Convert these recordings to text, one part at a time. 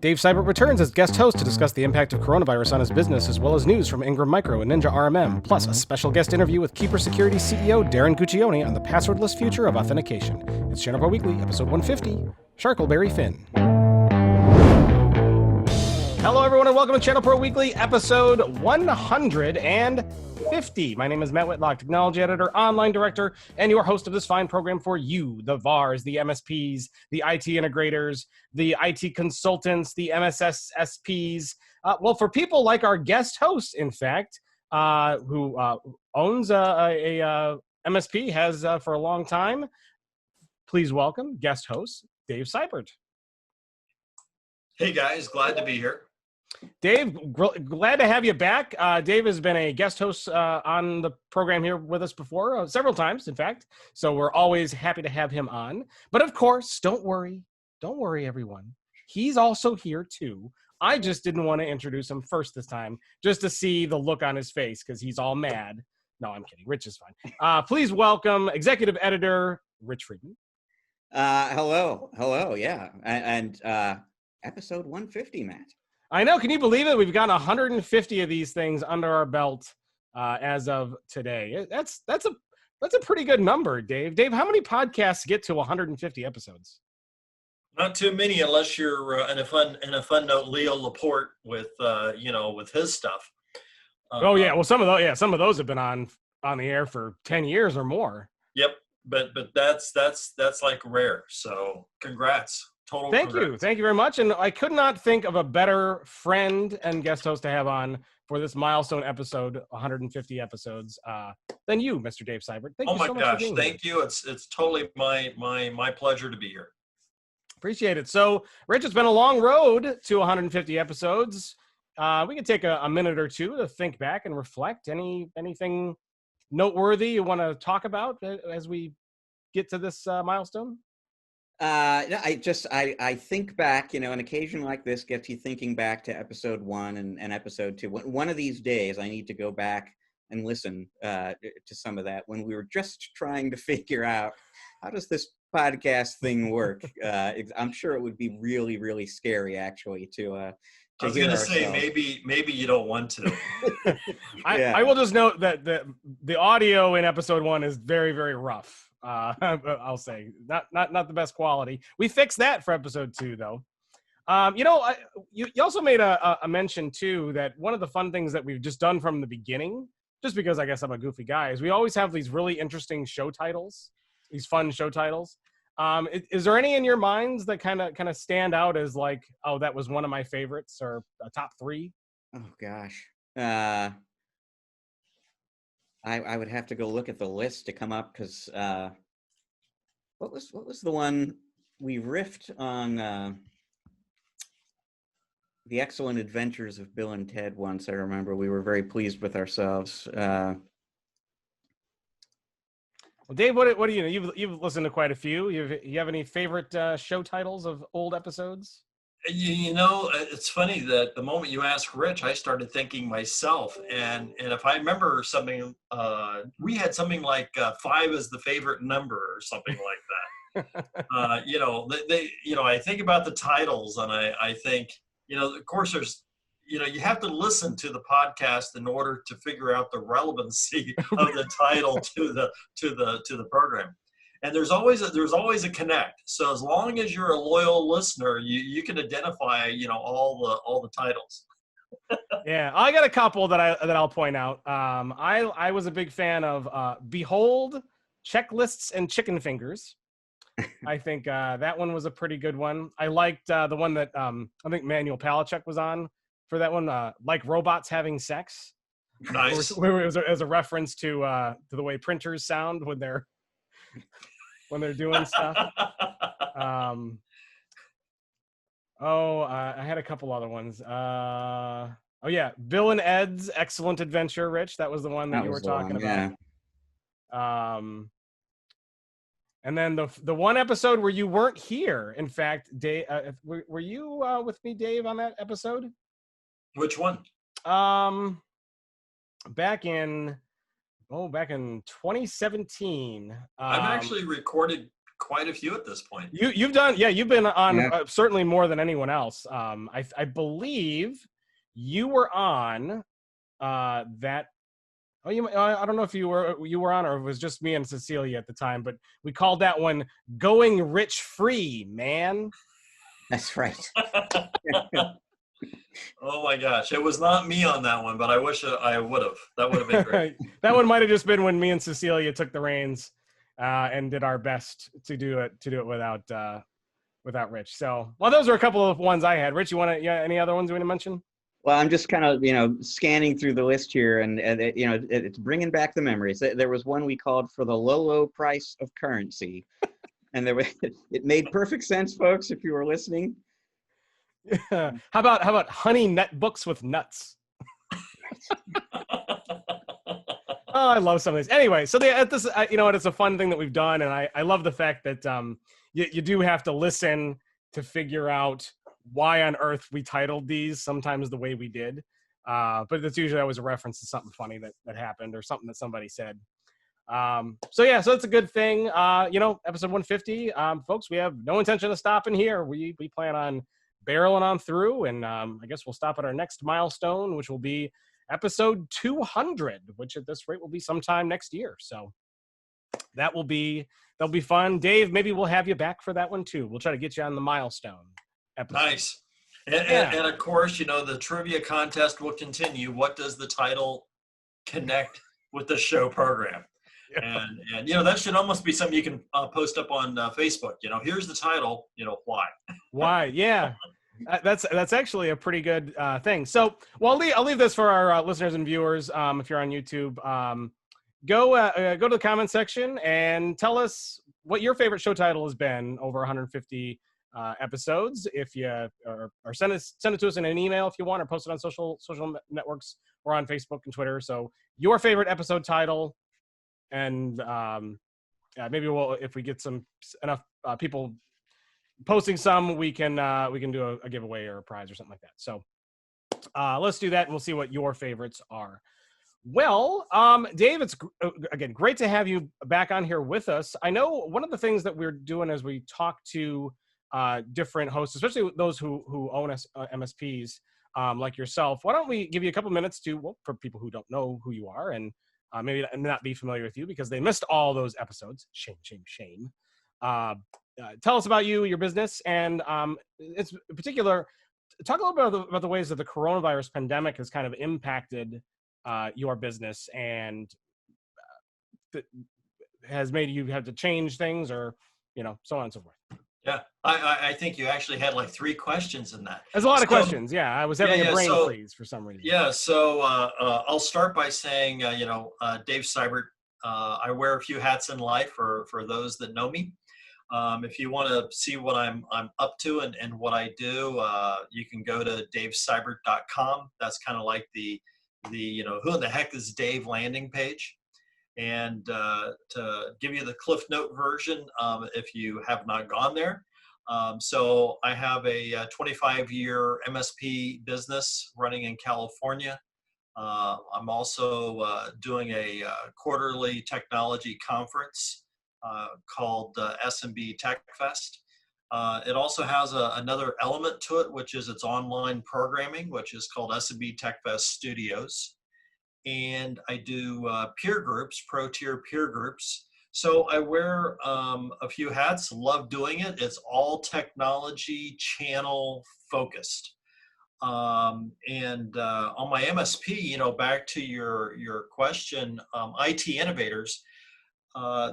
Dave Seibert returns as guest host to discuss the impact of coronavirus on his business, as well as news from Ingram Micro and NinjaRMM, plus a special guest interview with Keeper Security CEO Darren Guccione on the passwordless future of authentication. It's ChannelPro Weekly, episode 150, Sharkleberry Fin. Hello, everyone, and welcome to ChannelPro Weekly, episode 150. My name is Matt Whitlock, technology editor, online director, and your host of this fine program for you, the VARs, the MSPs, the IT integrators, the IT consultants, the MSSPs. Well, for people like our guest host, in fact, who owns a MSP, has for a long time, please welcome guest host Dave Seibert. Hey, guys. Glad to be here. Dave, glad to have you back. Dave has been a guest host on the program here with us before, several times, in fact. So we're always happy to have him on. But of course, don't worry, everyone. He's also here too. I just didn't want to introduce him first this time, just to see the look on his face because he's all mad. No, I'm kidding. Rich is fine. Please welcome executive editor Rich Friedman. Hello. Yeah, and episode 150, Matt. I know. Can you believe it? We've got 150 of these things under our belt as of today. That's a pretty good number, Dave. Dave, how many podcasts get to 150 episodes? Not too many, unless you're in a fun note, Leo Laporte with with his stuff. Oh yeah, well some of those have been on the air for 10 years or more. Yep, but that's like rare. So congrats. Thank you very much. And I could not think of a better friend and guest host to have on for this milestone episode, 150 episodes, than you, Mr. Dave Seibert. Thank you so much. Oh my gosh, thank you. It's totally my pleasure to be here. Appreciate it. So, Rich, it's been a long road to 150 episodes. We can take a minute or two to think back and reflect. Anything noteworthy you want to talk about as we get to this milestone? I think back, an occasion like this gets you thinking back to episode 1 and episode 2. One of these days, I need to go back and listen to some of that when we were just trying to figure out how does this podcast thing work. I'm sure it would be really, really scary, actually, to I was going to say maybe you don't want to. I will just note that the audio in episode 1 is very, very rough. I'll say not the best quality. We fixed that for episode 2, though. You also made a mention too that one of the fun things that we've just done from the beginning, just because I guess I'm a goofy guy, is we always have these really interesting show titles, these fun show titles. Is there any in your minds that kind of stand out as like, oh, that was one of my favorites, or a top 3? Oh gosh. I would have to go look at the list to come up because what was the one we riffed on the excellent adventures of Bill and Ted once. I remember we were very pleased with ourselves. Well, Dave, what do you know? You've listened to quite a few. You have any favorite show titles of old episodes? It's funny that the moment you asked Rich, I started thinking myself, and if I remember something, we had something like 5 is the favorite number or something like that. I think about the titles, and I think, of course, there's, you have to listen to the podcast in order to figure out the relevancy of the title to the program. And there's always a connect. So as long as you're a loyal listener, you can identify, all the titles. Yeah, I got a couple that I'll point out. I was a big fan of Behold, Checklists, and Chicken Fingers. I think that one was a pretty good one. I liked the one that I think Manuel Palachuk was on for that one, Like Robots Having Sex. Nice. Where it was as a reference to the way printers sound when they're doing stuff. I had a couple other ones. Bill and Ed's Excellent Adventure, Rich. That was the one that you were talking about. Yeah. And then the one episode where you weren't here. In fact, Dave, were you with me, Dave, on that episode? Which one? Back in 2017. I've actually recorded quite a few at this point. You've done, yeah, you've been on certainly more than anyone else. I believe you were on that. Oh, I don't know if you were on, or it was just me and Cecilia at the time, but we called that one "Going Rich Free," man. That's right. Oh my gosh, it was not me on that one, but I wish I would have. That would have been great. That one might have just been when me and Cecilia took the reins and did our best to do it without Rich. So, well, those are a couple of ones I had. Rich, any other ones you want to mention? Well, I'm just kind of, scanning through the list here, and it's bringing back the memories. There was one we called for the low price of currency, and it made perfect sense, folks, if you were listening. How about honey nut books with nuts? Oh, I love some of these. Anyway, so it's a fun thing that we've done, and I love the fact that you do have to listen to figure out why on earth we titled these sometimes the way we did. But it's usually always a reference to something funny that happened or something that somebody said. So it's a good thing. Episode 150, folks, we have no intention of stopping here. We plan on barreling on through, and I guess we'll stop at our next milestone, which will be episode 200, which at this rate will be sometime next year. So that'll be fun. Dave, maybe we'll have you back for that one too. We'll try to get you on the milestone episode. Nice. And of course, the trivia contest will continue. What does the title connect with the show program? Yeah. And that should almost be something you can post up on Facebook. Here's the title. Why? Why? Yeah. That's actually a pretty good thing. So, well, I'll leave this for our listeners and viewers. If you're on YouTube, go to the comment section and tell us what your favorite show title has been over 150 episodes. If you or send it to us in an email if you want, or post it on social networks or on Facebook and Twitter. So your favorite episode title, and maybe if we get enough people posting some, we can do a giveaway or a prize or something like that. So let's do that, and we'll see what your favorites are. Well, Dave, it's again great to have you back on here with us. I know one of the things that we're doing as we talk to different hosts, especially those who own MSPs like yourself. Why don't we give you a couple minutes for people who don't know who you are and maybe not be familiar with you because they missed all those episodes. Shame. Tell us about you, your business, and it's in particular, talk a little bit about the ways that the coronavirus pandemic has kind of impacted your business and has made you have to change things or, so on and so forth. Yeah, I think you actually had like 3 questions in that. There's a lot of questions. Yeah, I was having a brain freeze for some reason. Yeah, so I'll start by saying, Dave Seibert, I wear a few hats in life for those that know me. If you want to see what I'm up to and what I do, you can go to daveseibert.com. That's kind of like the who in the heck is Dave landing page. And to give you the Cliff Note version, if you have not gone there. So I have a 25-year MSP business running in California. I'm also doing a quarterly technology conference called SMB Tech Fest. It also has another element to it, which is its online programming, which is called SMB Tech Fest Studios. And I do peer groups, pro-tier peer groups. So I wear a few hats, love doing it. It's all technology channel focused. And on my MSP, back to your question, IT innovators,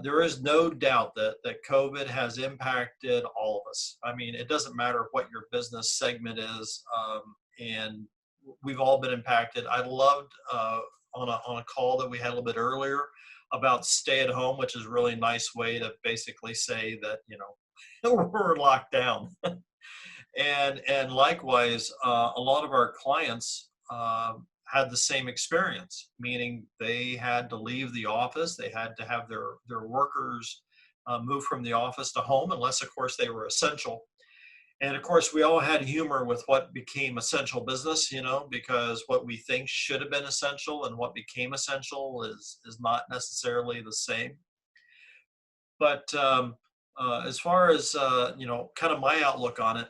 there is no doubt that COVID has impacted all of us. I mean, it doesn't matter what your business segment is, and we've all been impacted. I loved on a call that we had a little bit earlier about stay at home, which is a really nice way to basically say that, we're locked down. and likewise, a lot of our clients had the same experience, meaning they had to leave the office. They had to have their workers move from the office to home, unless, of course, they were essential. And of course, we all had humor with what became essential business, because what we think should have been essential and what became essential is not necessarily the same. But As far as kind of my outlook on it,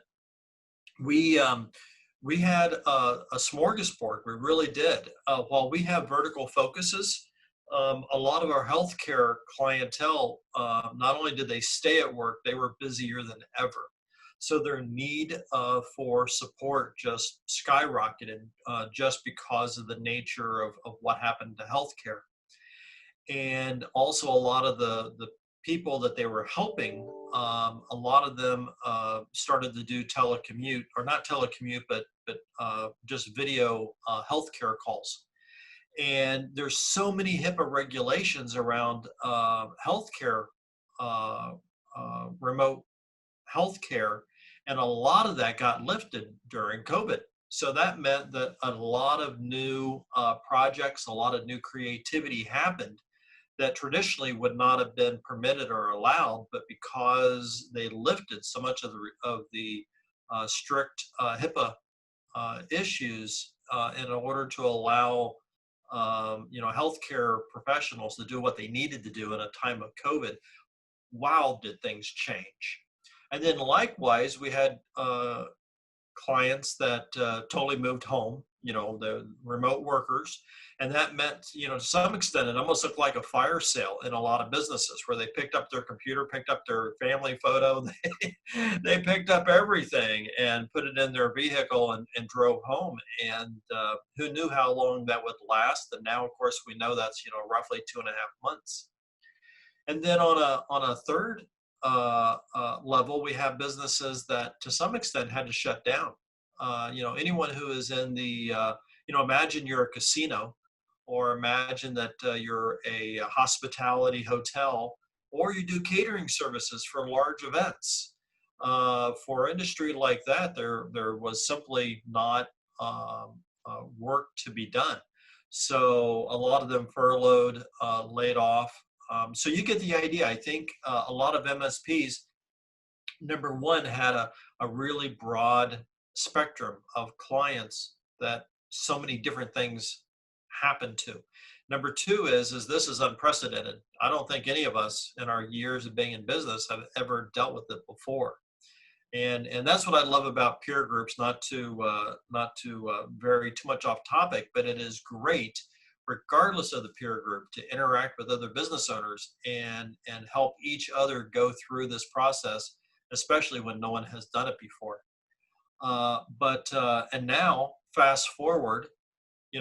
we had a smorgasbord. We really did. While we have vertical focuses, a lot of our healthcare clientele, not only did they stay at work, they were busier than ever. So their need for support just skyrocketed just because of the nature of what happened to healthcare. And also a lot of the people that they were helping, a lot of them started to do telecommute, or not telecommute, but just video healthcare calls. And there's so many HIPAA regulations around healthcare, remote healthcare, and a lot of that got lifted during COVID. So that meant that a lot of new projects, a lot of new creativity happened that traditionally would not have been permitted or allowed, but because they lifted so much of the strict HIPAA issues in order to allow healthcare professionals to do what they needed to do in a time of COVID, wow, did things change. And then likewise, we had clients that totally moved home, the remote workers. And that meant, to some extent, it almost looked like a fire sale in a lot of businesses where they picked up their computer, picked up their family photo, they picked up everything and put it in their vehicle and drove home. And who knew how long that would last? And now, of course, we know that's, roughly 2.5 months. And then on a third level, we have businesses that to some extent had to shut down. Anyone who is in the, imagine you're a casino, or imagine that you're a hospitality hotel, or you do catering services for large events. For industry like that, there was simply not work to be done. So a lot of them furloughed, laid off. So you get the idea. I think a lot of MSPs, number one, had a really broad spectrum of clients that so many different things happen to. Number two is this is unprecedented. I don't think any of us in our years of being in business have ever dealt with it before. And that's what I love about peer groups, not to vary too much off topic, but it is great, regardless of the peer group, to interact with other business owners and help each other go through this process, especially when no one has done it before. And now, fast forward,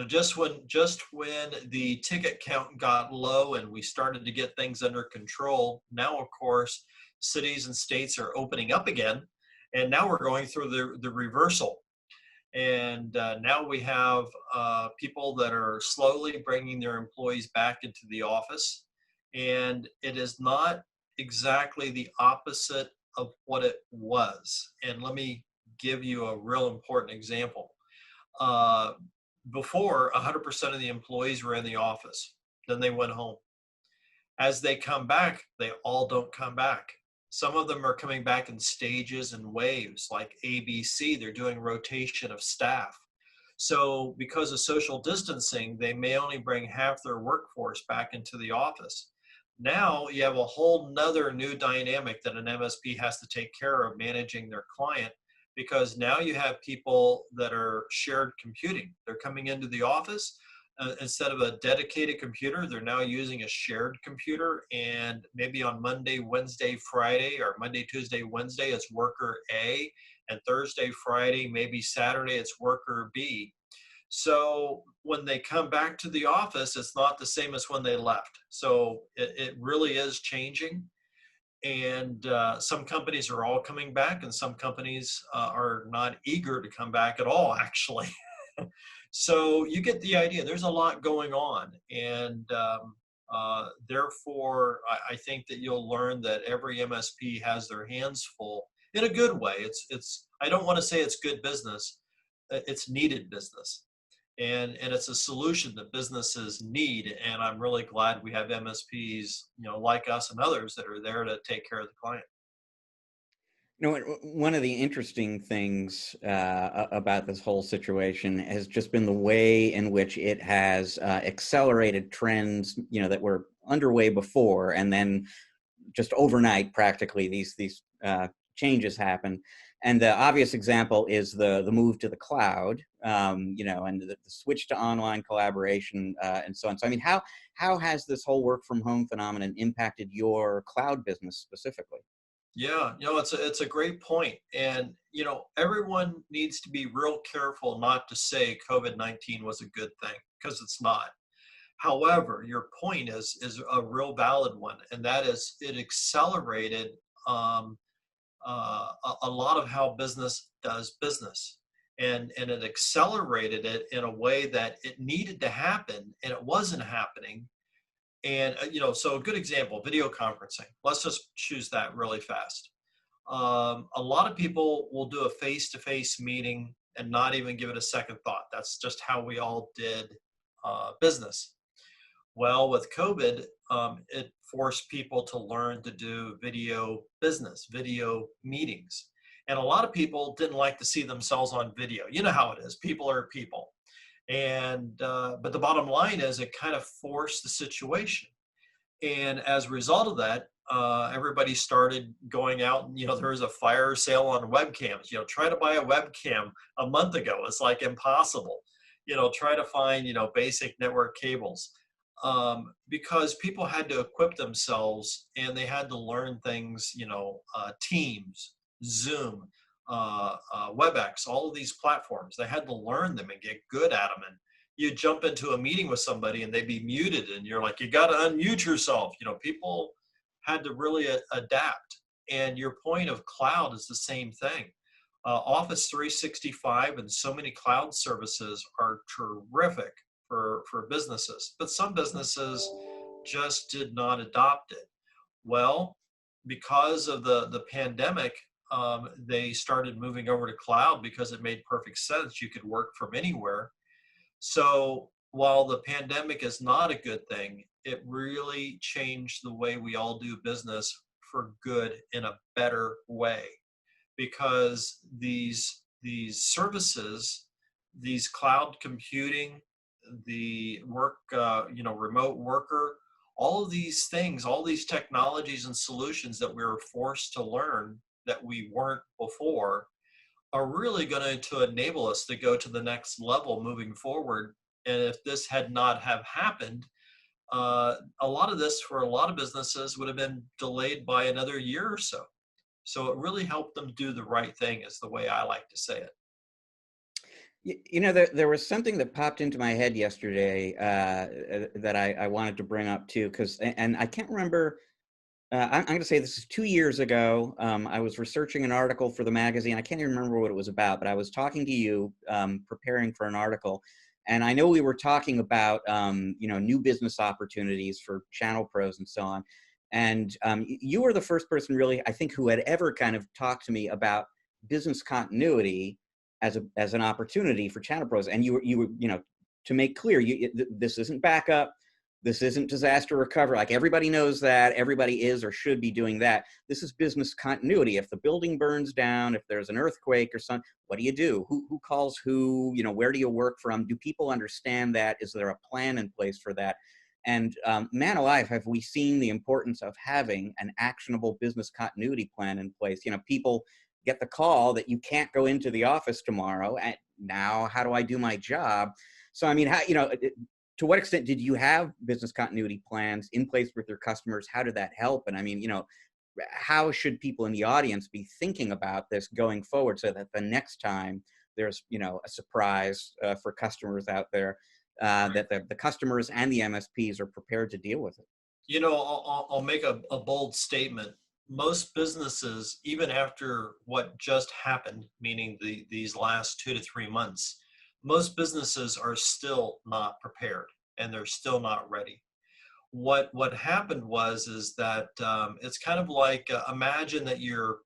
just when the ticket count got low and we started to get things under control, now, of course, cities and states are opening up again. And now we're going through the reversal. And now we have people that are slowly bringing their employees back into the office. And it is not exactly the opposite of what it was. And let me give you a real important example. Before, 100% of the employees were in the office. Then they went home. As they come back, they all don't come back. Some of them are coming back in stages and waves, like ABC. They're doing rotation of staff. So because of social distancing, they may only bring half their workforce back into the office. Now you have a whole nother new dynamic that an MSP has to take care of, managing their client, because now you have people that are shared computing. They're coming into the office. Instead of a dedicated computer, they're now using a shared computer, and maybe on Monday, Wednesday, Friday, or Monday, Tuesday, Wednesday, it's worker A, and Thursday, Friday, maybe Saturday, it's worker B. So when they come back to the office, it's not the same as when they left. So it really is changing. And some companies are all coming back, and some companies are not eager to come back at all, actually. So you get the idea. There's a lot going on, and therefore, I think that you'll learn that every MSP has their hands full in a good way. It's I don't want to say it's good business. It's needed business, and it's a solution that businesses need. And I'm really glad we have MSPs, like us and others that are there to take care of the client. One of the interesting things about this whole situation has just been the way in which it has accelerated trends, that were underway before, and then just overnight, practically, these changes happen. And the obvious example is the move to the cloud, and the switch to online collaboration, and so on. So, I mean, how has this whole work from home phenomenon impacted your cloud business specifically? Yeah, it's a great point. And, everyone needs to be real careful not to say COVID-19 was a good thing, because it's not. However, your point is a real valid one, and that is it accelerated a lot of how business does business. And it accelerated it in a way that it needed to happen, and it wasn't happening. And, so a good example, video conferencing. Let's just choose that really fast. A lot of people will do a face-to-face meeting and not even give it a second thought. That's just how we all did business. Well, with COVID, it forced people to learn to do video business, video meetings. And a lot of people didn't like to see themselves on video. You know how it is. People are people. And but the bottom line is it kind of forced the situation. And as a result of that, everybody started going out and, there was a fire sale on webcams. Try to buy a webcam a month ago. It's like impossible. Try to find, basic network cables. Because people had to equip themselves and they had to learn things, Teams, Zoom, WebEx, all of these platforms. They had to learn them and get good at them. And you jump into a meeting with somebody and they'd be muted and you're like, you got to unmute yourself. People had to really adapt. And your point of cloud is the same thing. Office 365 and so many cloud services are terrific for businesses, but some businesses just did not adopt it. Well, because of the pandemic, they started moving over to cloud because it made perfect sense. You could work from anywhere. So while the pandemic is not a good thing, it really changed the way we all do business for good in a better way, because these services, these cloud computing, the work, remote worker, all of these things, all these technologies and solutions that we were forced to learn that we weren't before are really going to enable us to go to the next level moving forward. And if this had not have happened, a lot of this for a lot of businesses would have been delayed by another year or so. So it really helped them do the right thing, is the way I like to say it. There was something that popped into my head yesterday that I wanted to bring up too, and I can't remember. I'm going to say this is 2 years ago. I was researching an article for the magazine. I can't even remember what it was about, but I was talking to you, preparing for an article, and I know we were talking about new business opportunities for ChannelPros and so on. And you were the first person, really, I think, who had ever kind of talked to me about business continuity as an opportunity for ChannelPros. And you were, to make clear, this isn't backup, this isn't disaster recovery. Like, everybody knows that, everybody is or should be doing that. This is business continuity. If the building burns down, if there's an earthquake or something, what do you do? Who calls who? Where do you work from? Do people understand that? Is there a plan in place for that? And man alive, have we seen the importance of having an actionable business continuity plan in place. People get the call that you can't go into the office tomorrow, and now how do I do my job? So, I mean, to what extent did you have business continuity plans in place with your customers? How did that help? And I mean, how should people in the audience be thinking about this going forward so that the next time there's, a surprise for customers out there, that the customers and the MSPs are prepared to deal with it? I'll make a bold statement. Most businesses, even after what just happened, meaning these last 2 to 3 months, most businesses are still not prepared and they're still not ready. What happened is that it's kind of like, imagine that you're,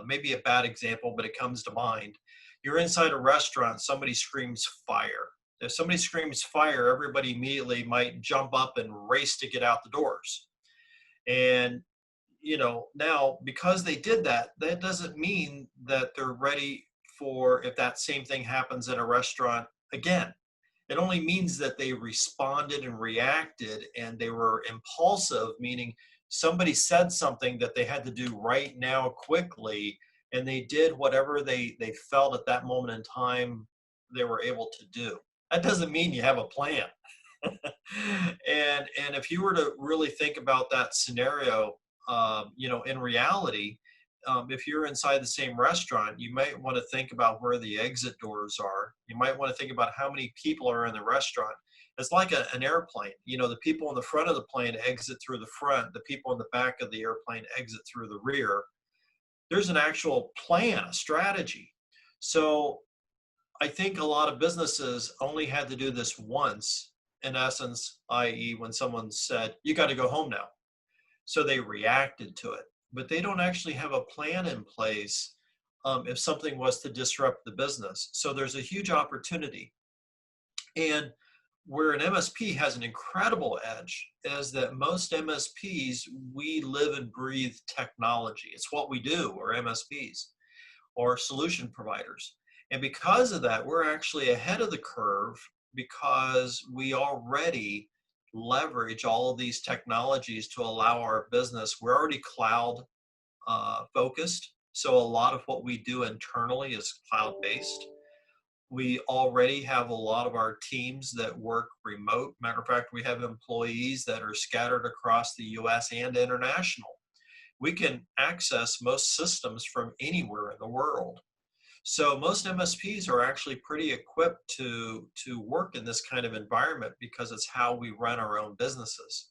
maybe a bad example, but it comes to mind. You're inside a restaurant, somebody screams fire. If somebody screams fire, everybody immediately might jump up and race to get out the doors. And now, because they did that, that doesn't mean that they're ready for if that same thing happens at a restaurant again. It only means that they responded and reacted and they were impulsive, meaning somebody said something that they had to do right now quickly, and they did whatever they felt at that moment in time they were able to do. That doesn't mean you have a plan. and if you were to really think about that scenario, in reality, if you're inside the same restaurant, you might want to think about where the exit doors are. You might want to think about how many people are in the restaurant. It's like an airplane. The people in the front of the plane exit through the front. The people in the back of the airplane exit through the rear. There's an actual plan, a strategy. So I think a lot of businesses only had to do this once, in essence, i.e. when someone said, you got to go home now. So they reacted to it, but they don't actually have a plan in place if something was to disrupt the business. So there's a huge opportunity. And where an MSP has an incredible edge is that most MSPs, we live and breathe technology. It's what we do. We're MSPs or solution providers. And because of that, we're actually ahead of the curve because we already leverage all of these technologies to allow our business. We're already cloud focused. So a lot of what we do internally is cloud-based. We already have a lot of our teams that work remote. Matter of fact, we have employees that are scattered across the US and international. We can access most systems from anywhere in the world. So most MSPs are actually pretty equipped to work in this kind of environment because it's how we run our own businesses.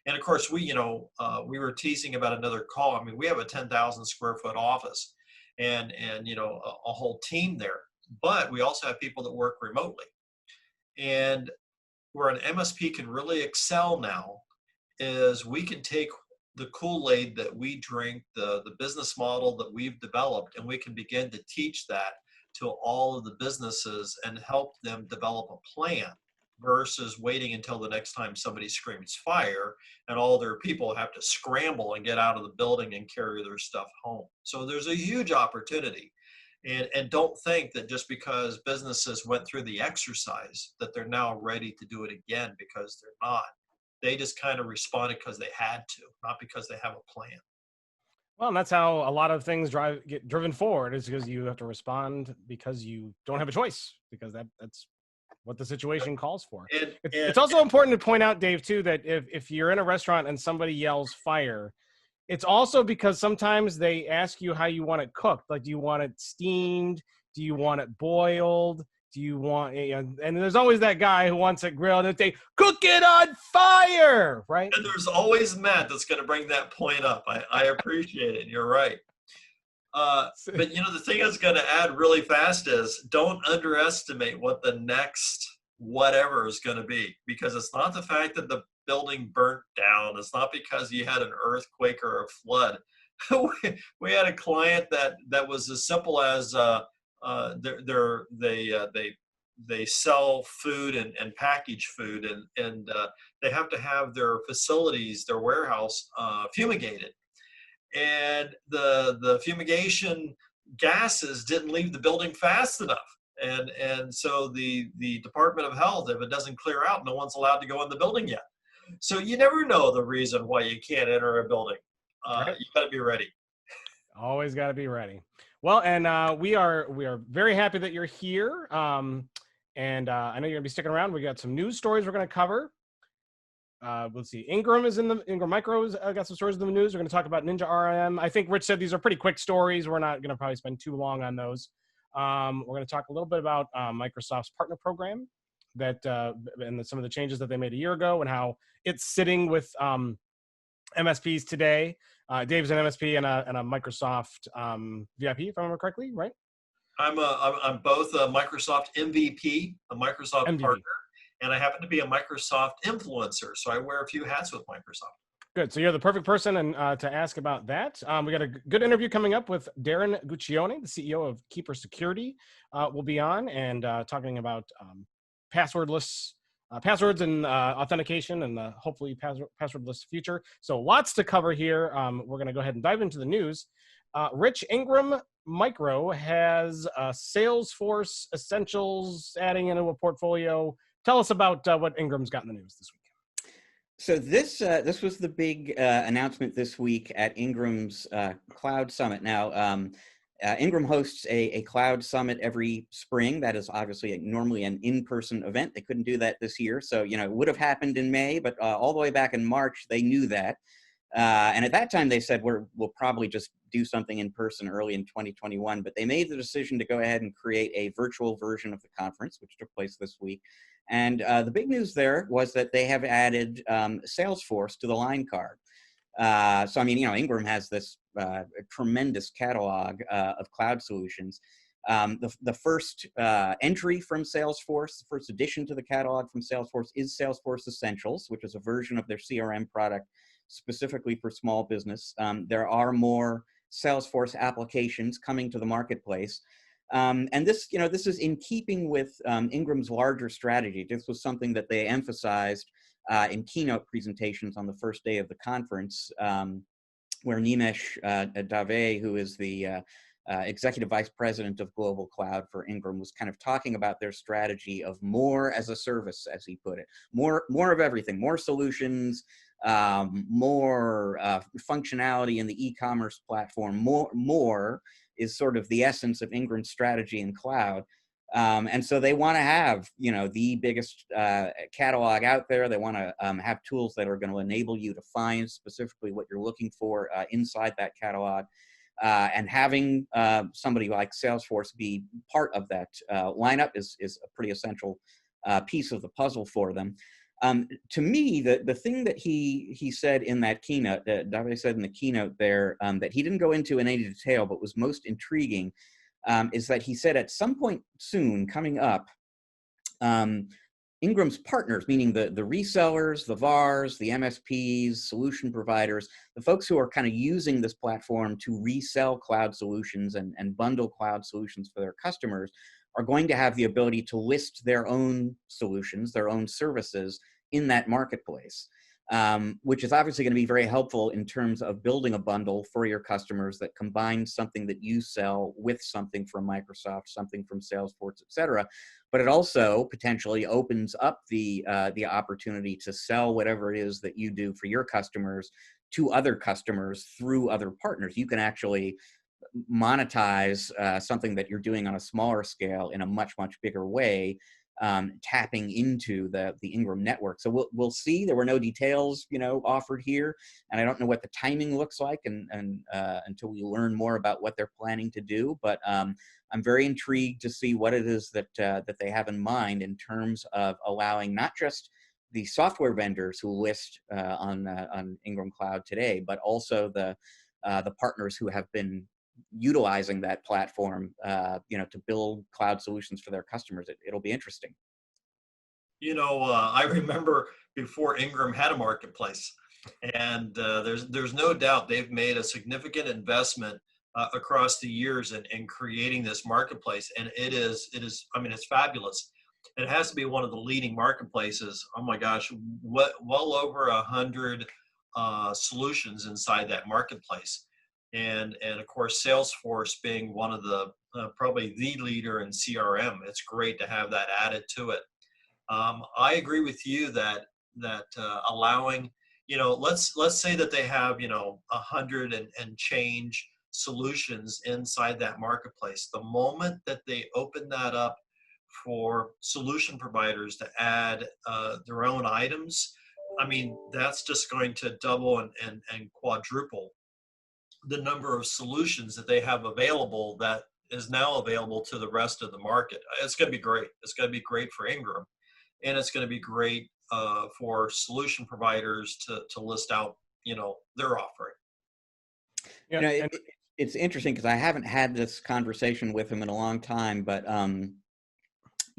And of course, we were teasing about another call. I mean, we have a 10,000 square foot office and a whole team there. But we also have people that work remotely. And where an MSP can really excel now is we can take the Kool-Aid that we drink, the business model that we've developed, and we can begin to teach that to all of the businesses and help them develop a plan versus waiting until the next time somebody screams fire and all their people have to scramble and get out of the building and carry their stuff home. So there's a huge opportunity. And don't think that just because businesses went through the exercise that they're now ready to do it again, because they're not. They just kind of responded because they had to, not because they have a plan. Well, and that's how a lot of things get driven forward, is because you have to respond because you don't have a choice, because that's what the situation calls for. It's also important to point out, Dave, too, that if you're in a restaurant and somebody yells fire, it's also because sometimes they ask you how you want it cooked. Like, do you want it steamed? Do you want it boiled? Do you want, and there's always that guy who wants it grilled and they cook it on fire, right? And there's always Matt that's going to bring that point up. I appreciate it. You're right. But the thing I was going to add really fast is don't underestimate what the next whatever is going to be, because it's not the fact that the building burnt down. It's not because you had an earthquake or a flood. We had a client that was as simple as they sell food and package food, and they have to have their facilities, their warehouse fumigated, and the fumigation gases didn't leave the building fast enough. And so the Department of Health, if it doesn't clear out, no one's allowed to go in the building yet. So you never know the reason why you can't enter a building. Right. You got to be ready. Always got to be ready. Well, and we are very happy that you're here. And I know you're gonna be sticking around. We got some news stories we're gonna cover. Let's see. Ingram Micro's got some stories in the news. We're gonna talk about NinjaRMM. I think Rich said these are pretty quick stories. We're not gonna probably spend too long on those. We're gonna talk a little bit about Microsoft's partner program and some of the changes that they made a year ago and how it's sitting with MSPs today. Dave's an MSP and a Microsoft VIP, if I remember correctly, right? I'm both a Microsoft MVP, a Microsoft partner, and I happen to be a Microsoft influencer. So I wear a few hats with Microsoft. Good. So you're the perfect person to ask about that. We got a good interview coming up with Darren Guccione, the CEO of Keeper Security. Will be on and talking about passwordless passwords and authentication and hopefully passwordless future. So lots to cover here. We're going to go ahead and dive into the news. Rich, Ingram Micro has Salesforce Essentials adding into a portfolio. Tell us about what Ingram's got in the news this week. So this was the big announcement this week at Ingram's Cloud Summit. Now, Ingram hosts a Cloud Summit every spring. That is obviously normally an in-person event. They couldn't do that this year, so it would have happened in May, but all the way back in March, they knew that. And at that time, they said we'll probably just do something in person early in 2021. But they made the decision to go ahead and create a virtual version of the conference, which took place this week. And the big news there was that they have added Salesforce to the line card. So, I mean, Ingram has this tremendous catalog of cloud solutions. The first entry from Salesforce, the first addition to the catalog from Salesforce is Salesforce Essentials, which is a version of their CRM product specifically for small business. There are more Salesforce applications coming to the marketplace. And this is in keeping with Ingram's larger strategy. This was something that they emphasized in keynote presentations on the first day of the conference, where Nimesh Dave, who is the Executive Vice President of Global Cloud for Ingram, was kind of talking about their strategy of more as a service, as he put it. More of everything, more solutions, more functionality in the e-commerce platform. More is sort of the essence of Ingram's strategy in cloud. And so they want to have, the biggest catalog out there. They want to have tools that are going to enable you to find specifically what you're looking for inside that catalog. And having somebody like Salesforce be part of that lineup is a pretty essential piece of the puzzle for them. To me, the thing that he said in that keynote, Dave said in the keynote there, that he didn't go into in any detail, but was most intriguing, is that he said at some point soon coming up, Ingram's partners, meaning the resellers, the VARs, the MSPs, solution providers, the folks who are kind of using this platform to resell cloud solutions and bundle cloud solutions for their customers, are going to have the ability to list their own solutions, their own services in that marketplace, which is obviously going to be very helpful in terms of building a bundle for your customers that combines something that you sell with something from Microsoft, something from Salesforce, et cetera. But it also potentially opens up the opportunity to sell whatever it is that you do for your customers to other customers through other partners. You can actually monetize something that you're doing on a smaller scale in a much bigger way, tapping into the Ingram network. So we'll see. There were no details offered here, and I don't know what the timing looks like and until we learn more about what they're planning to do. But I'm very intrigued to see what it is that they have in mind in terms of allowing not just the software vendors who list on Ingram Cloud today, but also the partners who have been utilizing that platform, to build cloud solutions for their customers. It'll be interesting. I remember before Ingram had a marketplace, and there's no doubt they've made a significant investment across the years in creating this marketplace, and it is. I mean, it's fabulous. It has to be one of the leading marketplaces. Oh my gosh, well over 100 solutions inside that marketplace. And of course, Salesforce being one of the probably the leader in CRM, it's great to have that added to it. I agree with you that allowing, let's say that they have 100 and change solutions inside that marketplace. The moment that they open that up for solution providers to add their own items, I mean, that's just going to double and quadruple the number of solutions that they have available that is now available to the rest of the market. It's going to be great. It's going to be great for Ingram, and it's going to be great for solution providers to list out, their offering. Yeah, it's interesting because I haven't had this conversation with him in a long time, but Jay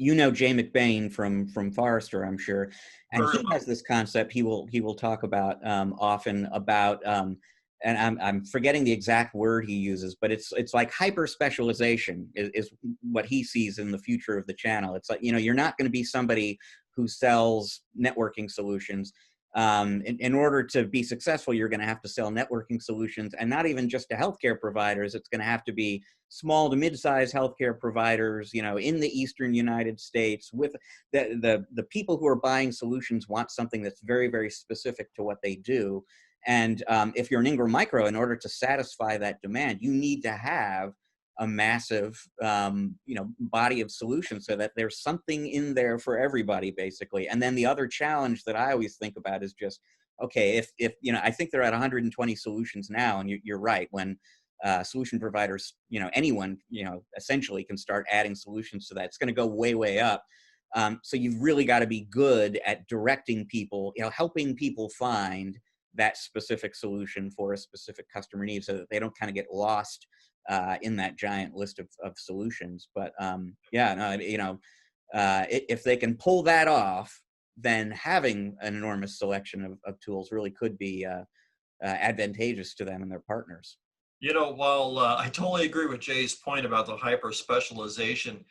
McBain from Forrester, I'm sure, and he has this concept he will talk about often about. And I'm forgetting the exact word he uses, but it's like hyper specialization is what he sees in the future of the channel. It's like, you're not going to be somebody who sells networking solutions In order to be successful, you're going to have to sell networking solutions, and not even just to healthcare providers. It's going to have to be small to mid-sized healthcare providers, you know, in the Eastern United States. With the people who are buying solutions want something that's very, very specific to what they do. And if you're an Ingram Micro, in order to satisfy that demand, you need to have a massive, you know, body of solutions so that there's something in there for everybody, basically. And then the other challenge that I always think about is just, okay, if you know, I think they're at 120 solutions now, and you're right, when solution providers, you know, anyone, you know, essentially can start adding solutions to that, it's going to go way, way up. So you've really got to be good at directing people, you know, helping people find that specific solution for a specific customer need, so that they don't kind of get lost in that giant list of solutions. But yeah, no, you know, if they can pull that off, then having an enormous selection of tools really could be advantageous to them and their partners. You know, while I totally agree with Jay's point about the hyper specialization,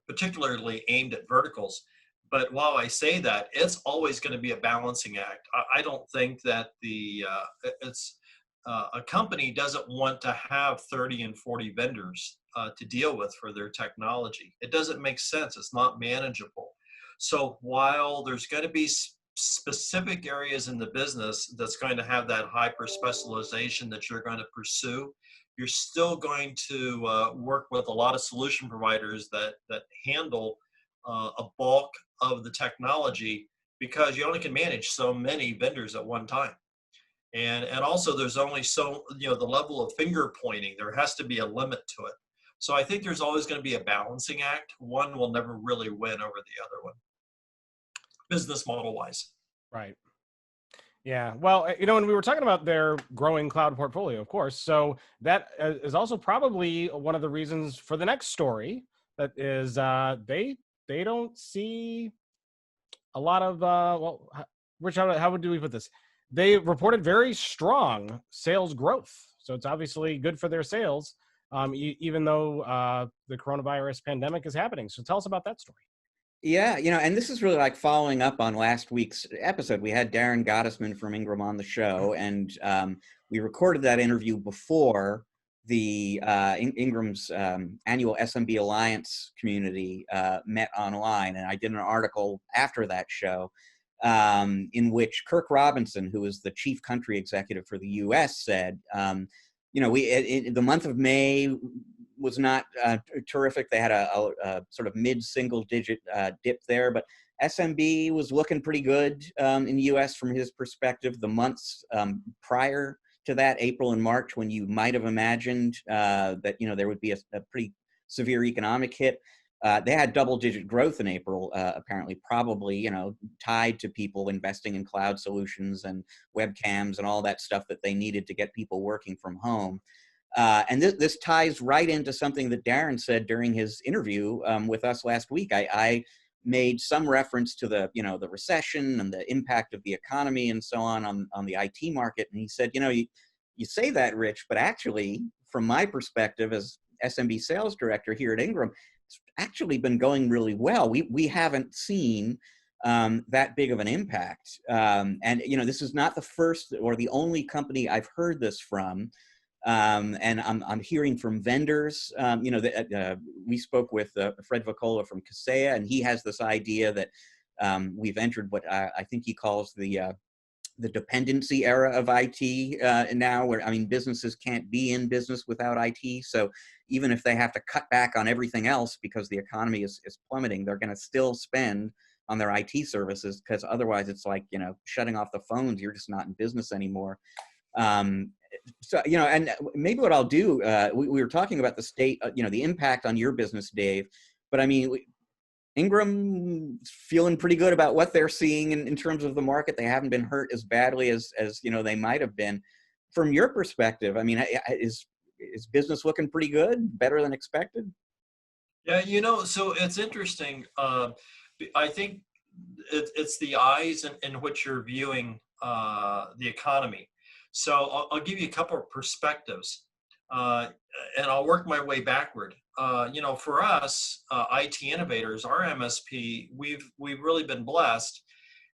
particularly aimed at verticals, but while I say that, it's always going to be a balancing act. I don't think that a company doesn't want to have 30 and 40 vendors to deal with for their technology. It doesn't make sense. It's not manageable. So while there's going to be specific areas in the business that's going to have that hyper specialization that you're going to pursue, you're still going to work with a lot of solution providers that handle a bulk of the technology, because you only can manage so many vendors at one time. And also there's only so, you know, the level of finger pointing, there has to be a limit to it. So I think there's always going to be a balancing act. One will never really win over the other one, business model wise. Right. Yeah. Well, you know, and we were talking about their growing cloud portfolio, of course. So that is also probably one of the reasons for the next story, that is they don't see a lot of, well, Rich, how do we put this? They reported very strong sales growth. So it's obviously good for their sales, even though the coronavirus pandemic is happening. So tell us about that story. Yeah, you know, and this is really like following up on last week's episode. We had Darren Gottesman from Ingram on the show, and we recorded that interview before the Ingram's annual SMB Alliance community met online. And I did an article after that show in which Kirk Robinson, who is the chief country executive for the U.S., said, you know, the month of May was not terrific. They had a sort of mid-single digit dip there, but SMB was looking pretty good in the U.S. from his perspective. The months prior to that, April and March, when you might have imagined that, you know, there would be a pretty severe economic hit, they had double-digit growth in April, apparently, probably, you know, tied to people investing in cloud solutions and webcams and all that stuff that they needed to get people working from home. And this ties right into something that Darren said during his interview with us last week. I made some reference to the, you know, the recession and the impact of the economy and so on the IT market. And he said, you know, you say that, Rich, but actually, from my perspective as SMB sales director here at Ingram, it's actually been going really well. We haven't seen that big of an impact. And, you know, this is not the first or the only company I've heard this from. And I'm hearing from vendors, you know, that we spoke with Fred Vacola from Kaseya, and he has this idea that we've entered what I think he calls the dependency era of IT now, where, I mean, businesses can't be in business without IT. So even if they have to cut back on everything else because the economy is plummeting, they're going to still spend on their IT services, because otherwise it's like, you know, shutting off the phones, you're just not in business anymore. So, you know, and maybe what I'll do, we were talking about the state, you know, the impact on your business, Dave, but I mean, Ingram feeling pretty good about what they're seeing in terms of the market. They haven't been hurt as badly as you know, they might have been. From your perspective, I mean, is business looking pretty good, better than expected? Yeah, you know, so it's interesting. I think it's the eyes in which you're viewing the economy. So I'll give you a couple of perspectives, and I'll work my way backward. You know, for us, IT innovators, our MSP, we've really been blessed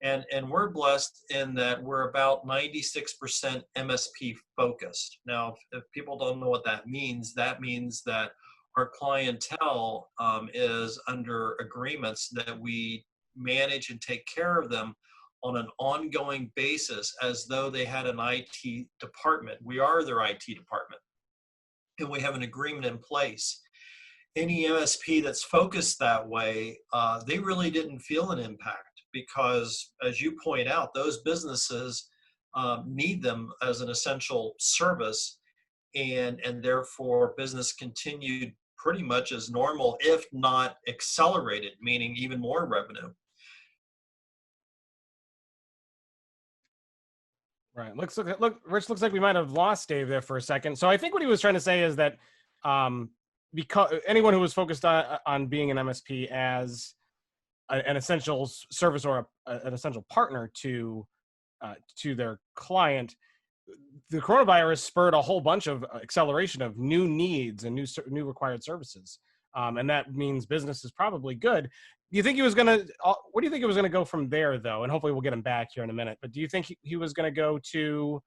And we're blessed in that we're about 96% MSP focused. Now, if people don't know what that means that our clientele is under agreements that we manage and take care of them on an ongoing basis as though they had an IT department. We are their IT department, and we have an agreement in place. Any MSP that's focused that way, they really didn't feel an impact because, as you point out, those businesses need them as an essential service, and therefore business continued pretty much as normal, if not accelerated, meaning even more revenue. Right. Rich, looks like we might have lost Dave there for a second. So I think what he was trying to say is that because anyone who was focused on being an MSP as an essential service or an essential partner to their client, the coronavirus spurred a whole bunch of acceleration of new needs and new required services, and that means business is probably good. Do you think he was going to? What do you think it was going to go from there, though? And hopefully we'll get him back here in a minute. But do you think he was going to go to,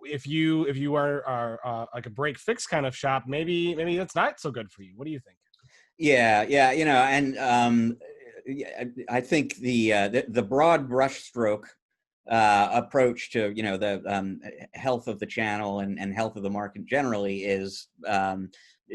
if you are like a break fix kind of shop, maybe that's not so good for you? What do you think? Yeah, and I think the broad brushstroke approach to the health of the channel and health of the market generally is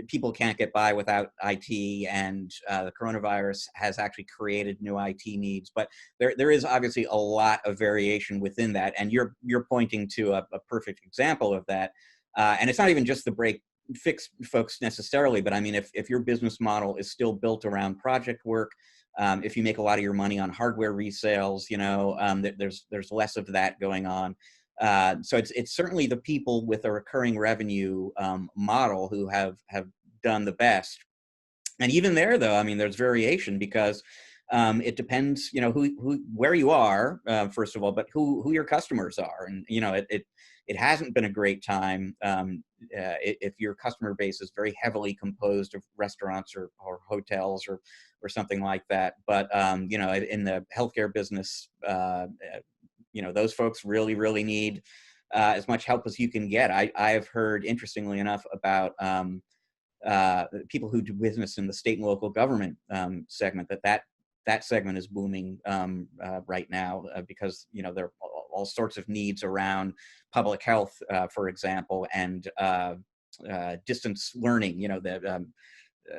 people can't get by without IT, and the coronavirus has actually created new IT needs. But there is obviously a lot of variation within that, and you're pointing to a perfect example of that. And it's not even just the break fix folks necessarily, but I mean, if your business model is still built around project work, if you make a lot of your money on hardware resales, there's less of that going on. So it's certainly the people with a recurring revenue model who have done the best. And even there, though, I mean, there's variation because it depends, where you are, first of all, but who your customers are. And, it hasn't been a great time if your customer base is very heavily composed of restaurants or hotels or something like that. But, in the healthcare business, those folks really, really need as much help as you can get. I have heard, interestingly enough, about people who do business in the state and local government segment, that segment is booming right now because, there are all sorts of needs around public health, for example, and distance learning, the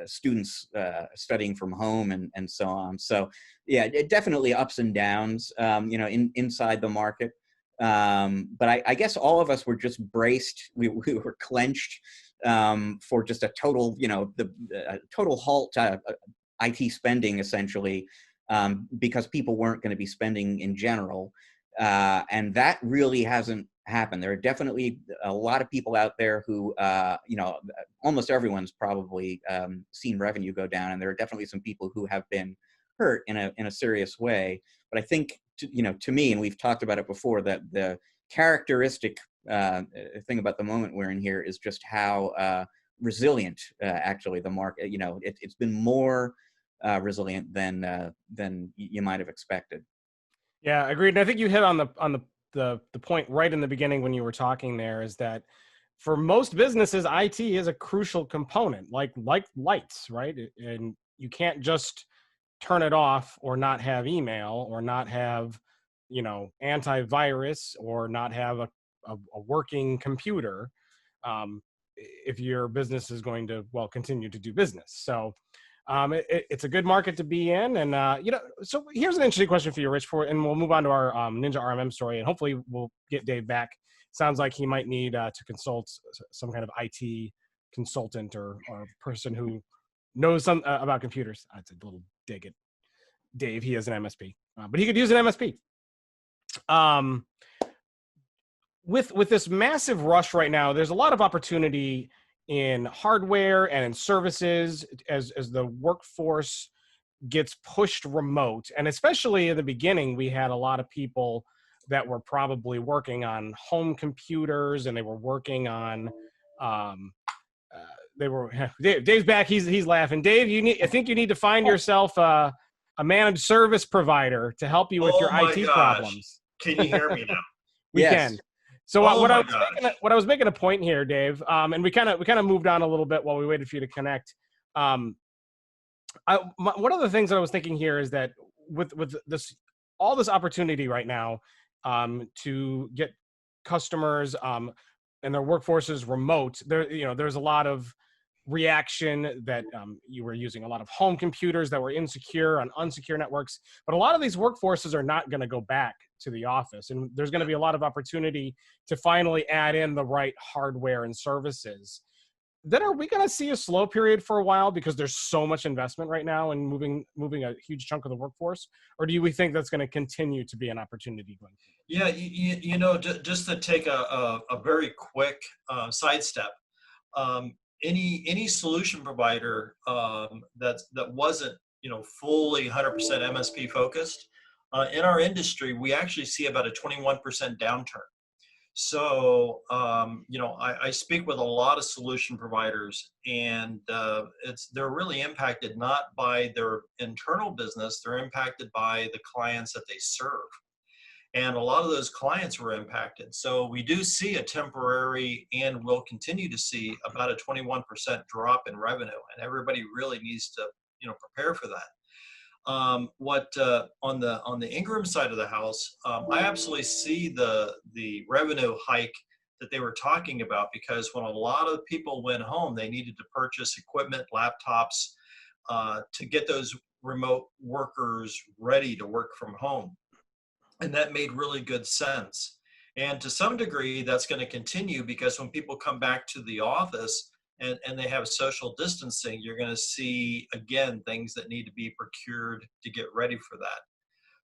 students studying from home and so on. So yeah, it definitely ups and downs, inside the market. But I guess all of us were just braced. We were clenched for just a total, total halt to IT spending, essentially, because people weren't going to be spending in general. And that really hasn't happened. There are definitely a lot of people out there who, almost everyone's probably seen revenue go down, and there are definitely some people who have been hurt in a serious way. But I think, to me, and we've talked about it before, that the characteristic thing about the moment we're in here is just how resilient actually the market. It's been more resilient than you might have expected. Yeah, agreed. And I think you hit on the point right in the beginning when you were talking there, is that for most businesses, IT is a crucial component, like lights, right? And you can't just turn it off or not have email or not have, antivirus or not have a working computer if your business is going to, continue to do business. So it's a good market to be in. And, so here's an interesting question for you, Rich, and we'll move on to our NinjaRMM story, and hopefully we'll get Dave back. Sounds like he might need to consult some kind of IT consultant or person who knows some about computers. That's a little dig at Dave. He is an MSP, but he could use an MSP. With this massive rush right now, there's a lot of opportunity in hardware and in services as the workforce gets pushed remote. And especially in the beginning, we had a lot of people that were probably working on home computers, and they were working on Dave's back. He's laughing. Dave, I think you need to find yourself a managed service provider to help you with your Oh my IT gosh. problems. Can you hear me now? We Yes. can. So Oh what my I was making a point here, Dave, and we kind of moved on a little bit while we waited for you to connect. One of the things that I was thinking here is that with this all this opportunity right now to get customers and their workforces remote, there's a lot of reaction that you were using a lot of home computers that were insecure on unsecure networks, but a lot of these workforces are not going to go back to the office, and there's going to be a lot of opportunity to finally add in the right hardware and services. Then are we going to see a slow period for a while because there's so much investment right now in moving a huge chunk of the workforce, or do we think that's going to continue to be an opportunity going forward? Yeah, just to take a very quick sidestep, any solution provider that wasn't fully 100% MSP focused in our industry, we actually see about a 21% downturn. So I speak with a lot of solution providers, and they're really impacted not by their internal business; they're impacted by the clients that they serve. And a lot of those clients were impacted. So we do see a temporary, and will continue to see about a 21% drop in revenue. And everybody really needs to, prepare for that. On the Ingram side of the house, I absolutely see the revenue hike that they were talking about, because when a lot of people went home, they needed to purchase equipment, laptops, to get those remote workers ready to work from home. And that made really good sense. And to some degree, that's going to continue, because when people come back to the office and they have social distancing, you're going to see, again, things that need to be procured to get ready for that.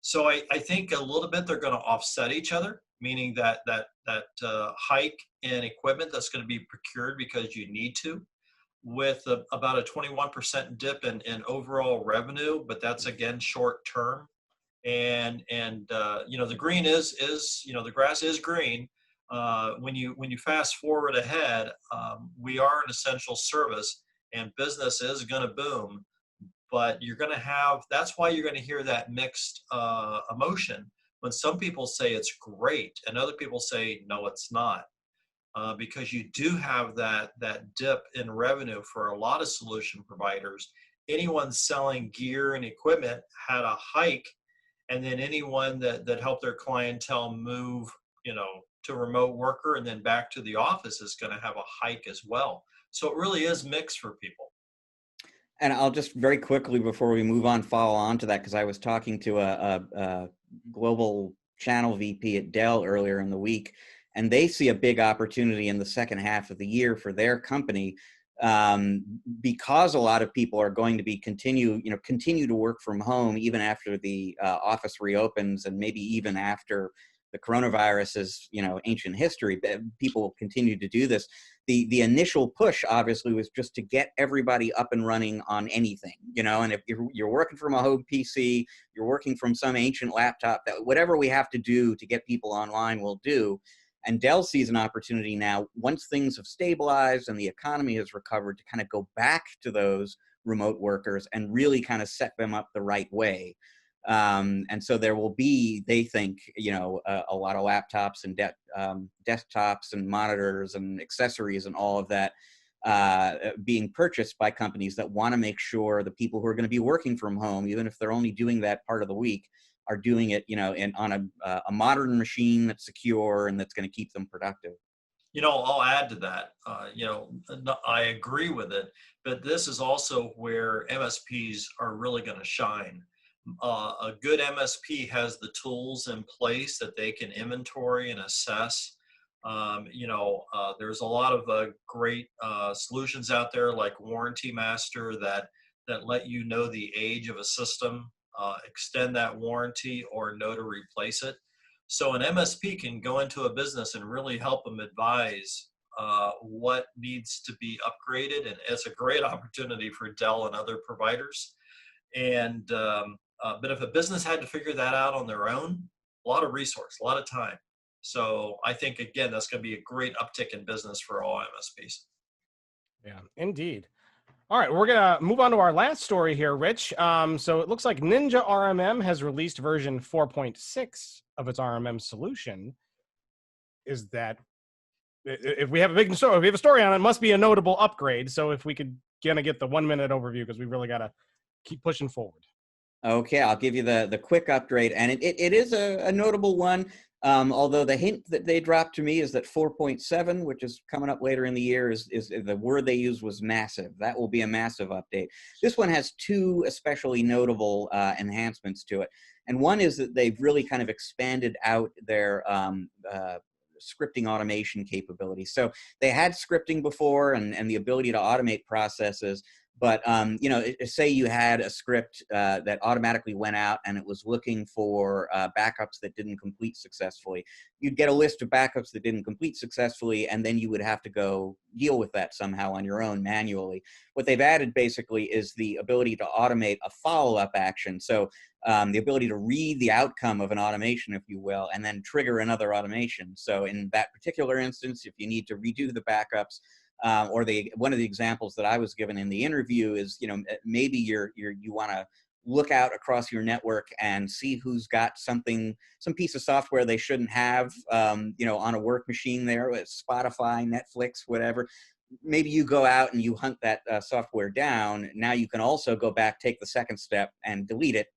So I think a little bit they're going to offset each other, meaning that hike in equipment that's going to be procured because you need to, with about a 21% dip in overall revenue, but that's, again, short term. And the green is the grass is green. When you fast forward ahead, we are an essential service, and business is going to boom. But you're going to have, that's why you're going to hear that mixed emotion when some people say it's great and other people say no, it's not, because you do have that dip in revenue for a lot of solution providers. Anyone selling gear and equipment had a hike. And then anyone that helped their clientele move, to remote worker and then back to the office is going to have a hike as well. So it really is mixed for people. And I'll just very quickly, before we move on, follow on to that, because I was talking to a global channel VP at Dell earlier in the week, and they see a big opportunity in the second half of the year for their company, because a lot of people are going to be continue to work from home even after the office reopens, and maybe even after the coronavirus is ancient history. People will continue to do this. The initial push obviously was just to get everybody up and running on anything, and if you're working from a home PC, you're working from some ancient laptop, that whatever we have to do to get people online, we'll do. And Dell sees an opportunity now, once things have stabilized and the economy has recovered, to kind of go back to those remote workers and really kind of set them up the right way. And so there will be, they think, a lot of laptops and desktops and monitors and accessories and all of that being purchased by companies that want to make sure the people who are going to be working from home, even if they're only doing that part of the week, are doing it, on a modern machine that's secure and that's going to keep them productive. I'll add to that. I agree with it, but this is also where MSPs are really going to shine. A good MSP has the tools in place that they can inventory and assess. There's a lot of great solutions out there, like Warranty Master, that let you know the age of a system, extend that warranty, or know to replace it. So an MSP can go into a business and really help them advise what needs to be upgraded, and it's a great opportunity for Dell and other providers. And but if a business had to figure that out on their own, a lot of resource, a lot of time. So I think, again, that's going to be a great uptick in business for all MSPs. Yeah, indeed. All right, we're gonna move on to our last story here, Rich. So it looks like NinjaRMM has released version 4.6 of its RMM solution. Is that if we have a big story, if we have a story on it, it must be a notable upgrade. So if we could kind of get the 1 minute overview, because we really got to keep pushing forward. Okay, I'll give you the quick upgrade, and it is a notable one. Although the hint that they dropped to me is that 4.7, which is coming up later in the year, is the word they used was massive. That will be a massive update. This one has two especially notable enhancements to it. And one is that they've really kind of expanded out their scripting automation capability. So they had scripting before and the ability to automate processes. But, you know, say you had a script that automatically went out and it was looking for backups that didn't complete successfully. You'd get a list of backups that didn't complete successfully, and then you would have to go deal with that somehow on your own manually. What they've added basically is the ability to automate a follow-up action. So the ability to read the outcome of an automation, if you will, and then trigger another automation. So in that particular instance, if you need to redo the backups, or one of the examples that I was given in the interview is, you know, maybe you want to look out across your network and see who's got some piece of software they shouldn't have, you know, on a work machine there, Spotify, Netflix, whatever. Maybe you go out and you hunt that software down. Now you can also go back, take the second step, and delete it.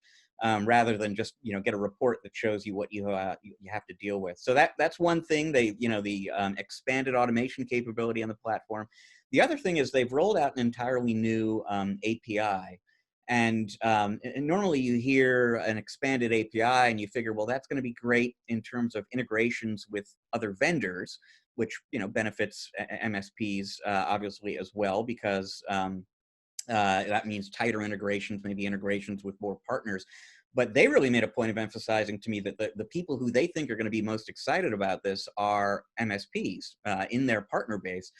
Rather than just, you know, get a report that shows you what you have to deal with. So that's one thing. They, you know, the expanded automation capability on the platform. The other thing is they've rolled out an entirely new API. And normally you hear an expanded API and you figure, well, that's going to be great in terms of integrations with other vendors, which, you know, benefits MSPs obviously as well, because that means tighter integrations, maybe integrations with more partners. But they really made a point of emphasizing to me that the people who they think are going to be most excited about this are MSPs in their partner base,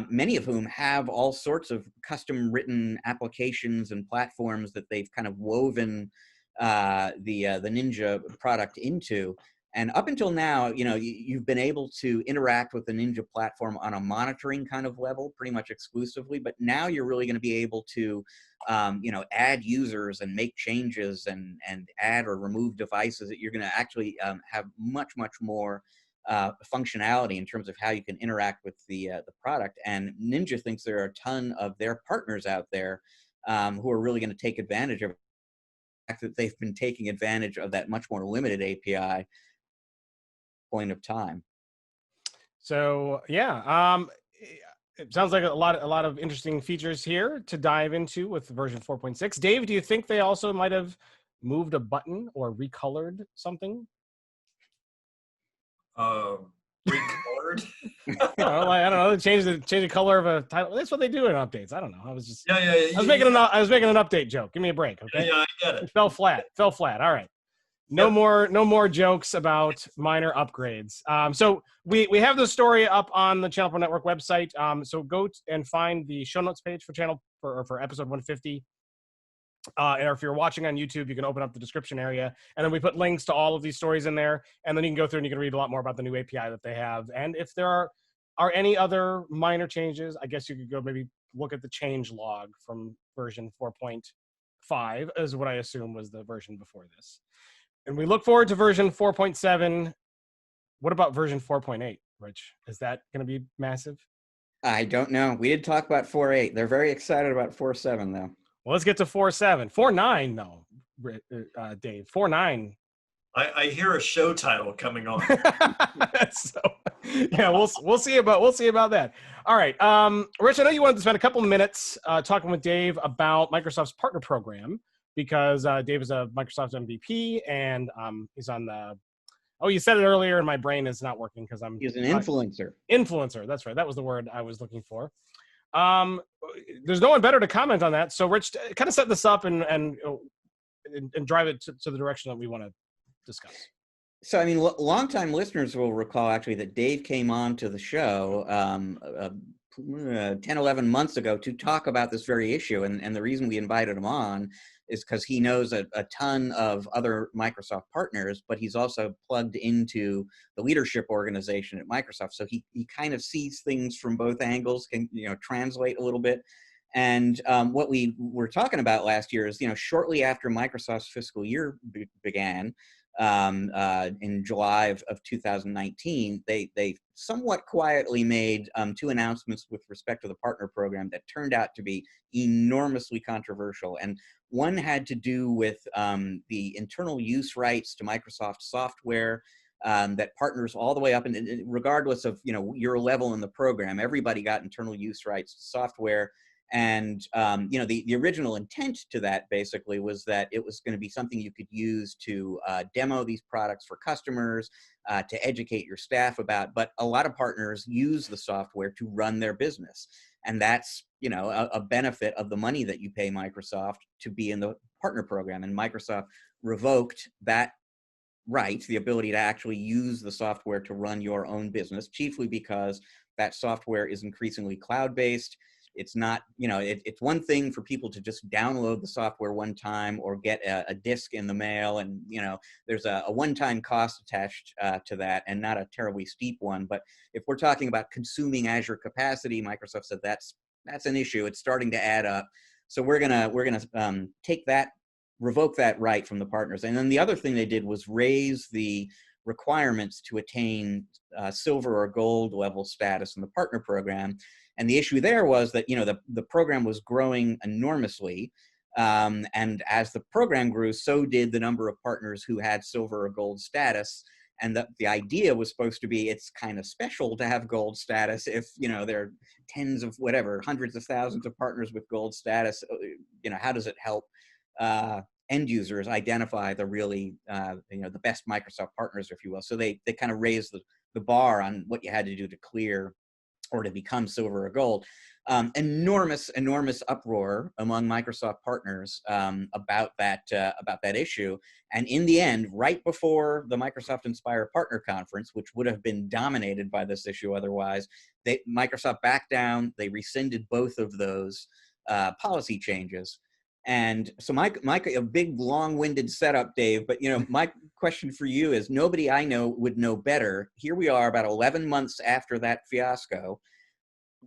many of whom have all sorts of custom written applications and platforms that they've kind of woven the Ninja product into. And up until now, you know, you've been able to interact with the Ninja platform on a monitoring kind of level, pretty much exclusively. But now you're really going to be able to, you know, add users and make changes and add or remove devices. That you're going to actually have much more functionality in terms of how you can interact with the product. And Ninja thinks there are a ton of their partners out there who are really going to take advantage of the fact that they've been taking advantage of that much more limited API point of time. So yeah, it sounds like a lot of interesting features here to dive into with version 4.6. Dave, do you think they also might have moved a button or recolored something? Recolored? I don't know. Change the color of a title. That's what they do in updates. I don't know. I was just I was making an update joke. Give me a break, okay? Yeah, I get it. It fell flat. All right. No more jokes about minor upgrades. So we have the story up on the ChannelPro Network website. So go and find the show notes page for for episode 150. And if you're watching on YouTube, you can open up the description area, and then we put links to all of these stories in there, and then you can go through and you can read a lot more about the new API that they have. And if there are any other minor changes, I guess you could go maybe look at the change log from version 4.5, is what I assume was the version before this. And we look forward to version 4.7. What about version 4.8, Rich? Is that going to be massive? I don't know. We did talk about 4.8. They're very excited about 4.7, though. Well, let's get to 4.7. 4.9, though, Dave. 4.9. I hear a show title coming on. So, yeah, we'll see about that. All right, Rich, I know you wanted to spend a couple of minutes talking with Dave about Microsoft's partner program, because Dave is a Microsoft MVP, and he's on the. Oh, you said it earlier, and my brain is not working because He's an influencer. Influencer, that's right. That was the word I was looking for. There's no one better to comment on that. So, Rich, kind of set this up and drive it to the direction that we want to discuss. So, I mean, longtime listeners will recall actually that Dave came on to the show 10, 11 months ago to talk about this very issue. And the reason we invited him on is because he knows a ton of other Microsoft partners, but he's also plugged into the leadership organization at Microsoft. So he kind of sees things from both angles, can, you know, translate a little bit. And what we were talking about last year is, shortly after Microsoft's fiscal year began, in July of 2019, they somewhat quietly made 2 announcements with respect to the partner program that turned out to be enormously controversial. And one had to do with the internal use rights to Microsoft software that partners all the way up, and regardless of your level in the program, everybody got internal use rights to software. And the original intent to that basically was that it was going to be something you could use to demo these products for customers, to educate your staff about. But a lot of partners use the software to run their business, and that's a benefit of the money that you pay Microsoft to be in the partner program. And Microsoft revoked that right, the ability to actually use the software to run your own business, chiefly because that software is increasingly cloud-based. It's not, it's one thing for people to just download the software one time or get a disk in the mail, and there's a one-time cost attached to that, and not a terribly steep one. But if we're talking about consuming Azure capacity, Microsoft said that's an issue. It's starting to add up. So we're gonna take that, revoke that right from the partners. And then the other thing they did was raise the requirements to attain silver or gold level status in the partner program. And the issue there was that, the program was growing enormously. And as the program grew, so did the number of partners who had silver or gold status. And the idea was supposed to be, it's kind of special to have gold status if, there are tens of hundreds of thousands of partners with gold status. How does it help end users identify the really, the best Microsoft partners, if you will? So they kind of raised the bar on what you had to do to clear or to become silver or gold. Enormous uproar among Microsoft partners about that issue. And in the end, right before the Microsoft Inspire Partner Conference, which would have been dominated by this issue otherwise, Microsoft backed down. They rescinded both of those policy changes. And so a big long-winded setup, Dave, but my question for you is, nobody I know would know better. Here we are about 11 months after that fiasco.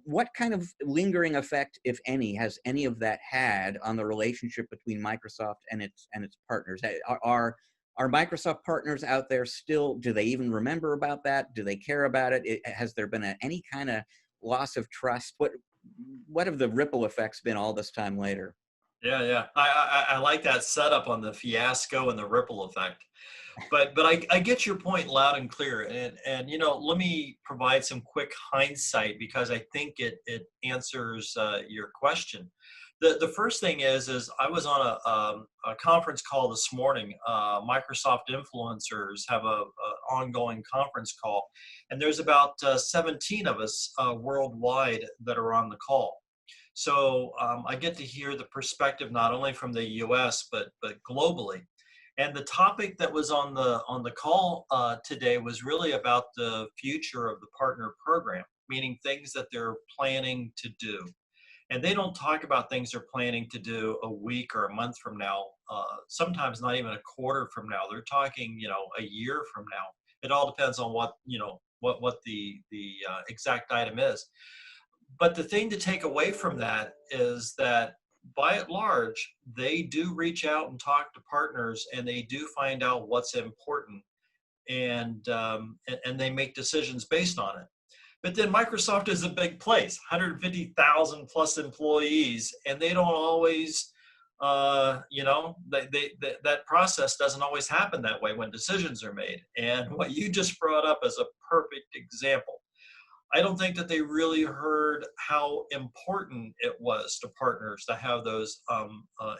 What kind of lingering effect, if any, has any of that had on the relationship between Microsoft and its partners? Are Microsoft partners out there still, do they even remember about that? Do they care about it? Has there been any kind of loss of trust? What have the ripple effects been all this time later? Yeah. I like that setup on the fiasco and the ripple effect. But I get your point loud and clear. And let me provide some quick hindsight, because I think it answers your question. The first thing is I was on a conference call this morning. Microsoft influencers have a ongoing conference call, and there's about 17 of us worldwide that are on the call. So I get to hear the perspective not only from the U.S. but globally. And the topic that was on the call today was really about the future of the partner program, meaning things that they're planning to do. And they don't talk about things they're planning to do a week or a month from now, sometimes not even a quarter from now. They're talking, a year from now. It all depends on what the exact item is. But the thing to take away from that is that, by and large, they do reach out and talk to partners, and they do find out what's important, and they make decisions based on it. But then Microsoft is a big place, 150,000 plus employees, and they don't always, that process doesn't always happen that way when decisions are made. And what you just brought up is a perfect example. I don't think that they really heard how important it was to partners to have those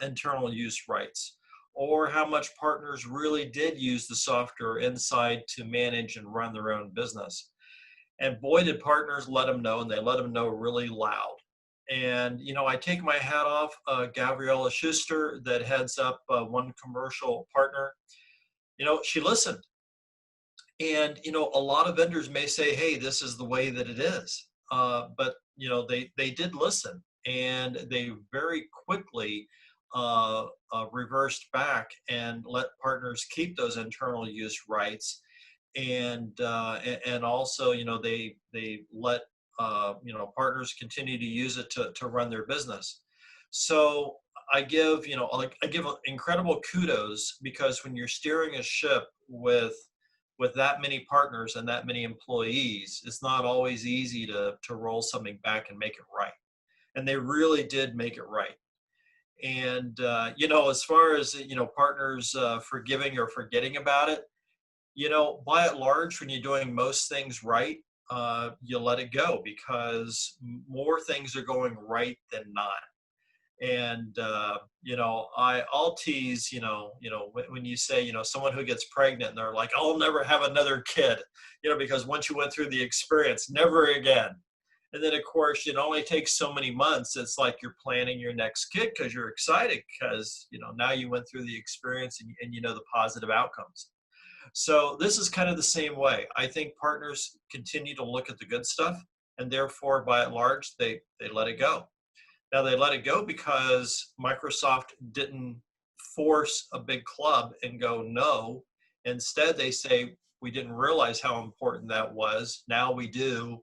internal use rights, or how much partners really did use the software inside to manage and run their own business. And boy, did partners let them know, and they let them know really loud. And, I take my hat off Gabriella Schuster, that heads up one commercial partner. She listened. And, a lot of vendors may say, hey, this is the way that it is. But, they did listen, and they very quickly reversed back and let partners keep those internal use rights. And also, they let partners continue to use it to run their business. So I give, I give incredible kudos, because when you're steering a ship with that many partners and that many employees, it's not always easy to roll something back and make it right. And they really did make it right. And, as far as, partners forgiving or forgetting about it, by and large, when you're doing most things right, you let it go, because more things are going right than not. And, I'll tease, when you say, someone who gets pregnant and they're like, I'll never have another kid, because once you went through the experience, never again. And then, of course, it only takes so many months. It's like you're planning your next kid because you're excited, because, now you went through the experience and you know the positive outcomes. So this is kind of the same way. I think partners continue to look at the good stuff, and therefore, by and large, they let it go. Now, they let it go because Microsoft didn't force a big club and go, no. Instead, they say, we didn't realize how important that was. Now we do.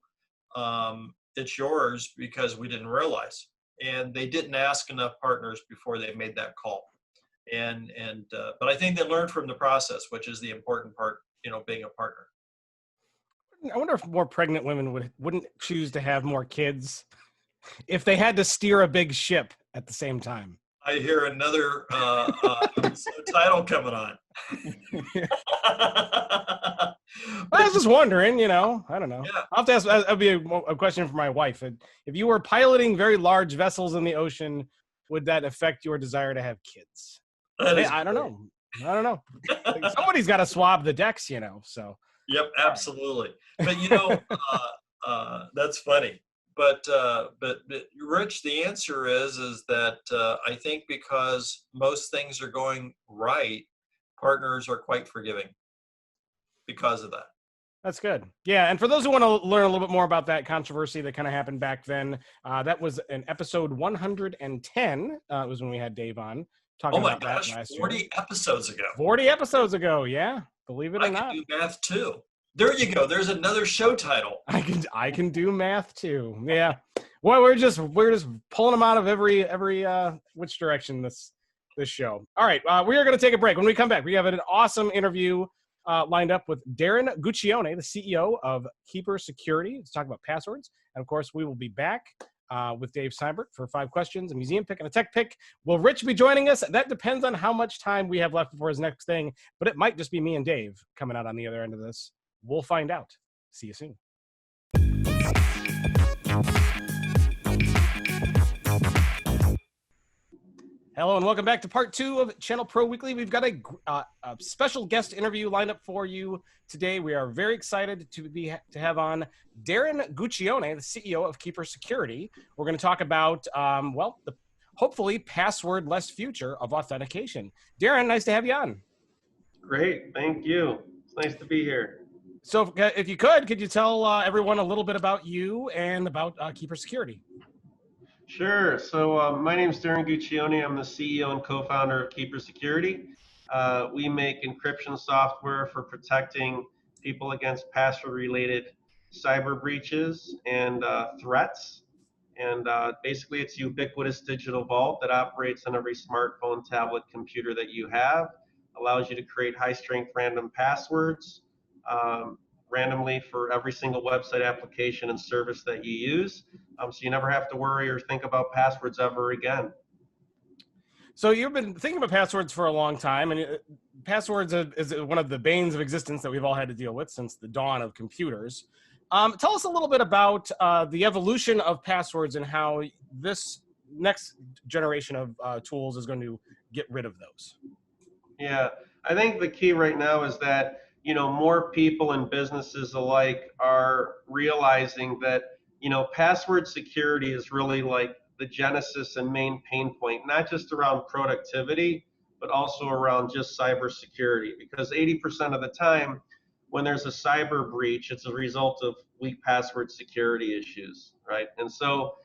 It's yours because we didn't realize. And they didn't ask enough partners before they made that call. But I think they learned from the process, which is the important part, being a partner. I wonder if more pregnant women wouldn't choose to have more kids if they had to steer a big ship at the same time. I hear another title coming on. I was just wondering, I don't know. Yeah. I'll have to ask, that'll be a question for my wife. If you were piloting very large vessels in the ocean, would that affect your desire to have kids? I don't know. Somebody's got to swab the decks, so. Yep, absolutely. But, that's funny. But Rich, the answer is that I think because most things are going right, partners are quite forgiving because of that. That's good. Yeah, and for those who want to learn a little bit more about that controversy that kind of happened back then, that was in episode 110. It was when we had Dave on talking about that last year. 40 episodes ago. 40 episodes ago, yeah. Believe it or not. I can do math too. There you go. There's another show title. I can do math too. Yeah. Well, we're just pulling them out of every which direction this show. All right, we are going to take a break. When we come back, we have an awesome interview lined up with Darren Guccione, the CEO of Keeper Security, to talk about passwords. And of course, we will be back with Dave Seibert for 5 questions, a museum pick, and a tech pick. Will Rich be joining us? That depends on how much time we have left before his next thing, but it might just be me and Dave coming out on the other end of this. We'll find out. See you soon. Hello and welcome back to part 2 of ChannelPro Weekly. We've got a special guest interview lined up for you today. We are very excited to have on Darren Guccione, the CEO of Keeper Security. We're going to talk about the hopefully password-less future of authentication. Darren, nice to have you on. Great, thank you. It's nice to be here. So if you could you tell everyone a little bit about you and about Keeper Security? Sure. So my name is Darren Guccione. I'm the CEO and co-founder of Keeper Security. We make encryption software for protecting people against password-related cyber breaches and threats. And basically, it's a ubiquitous digital vault that operates on every smartphone, tablet, computer that you have. Allows you to create high-strength random passwords randomly for every single website, application, and service that you use. So you never have to worry or think about passwords ever again. So you've been thinking about passwords for a long time, and passwords is one of the banes of existence that we've all had to deal with since the dawn of computers. Tell us a little bit about the evolution of passwords and how this next generation of tools is going to get rid of those. Yeah, I think the key right now is that, more people and businesses alike are realizing that, password security is really like the genesis and main pain point, not just around productivity, but also around just cybersecurity. Because 80% of the time, when there's a cyber breach, it's a result of weak password security issues, right? And so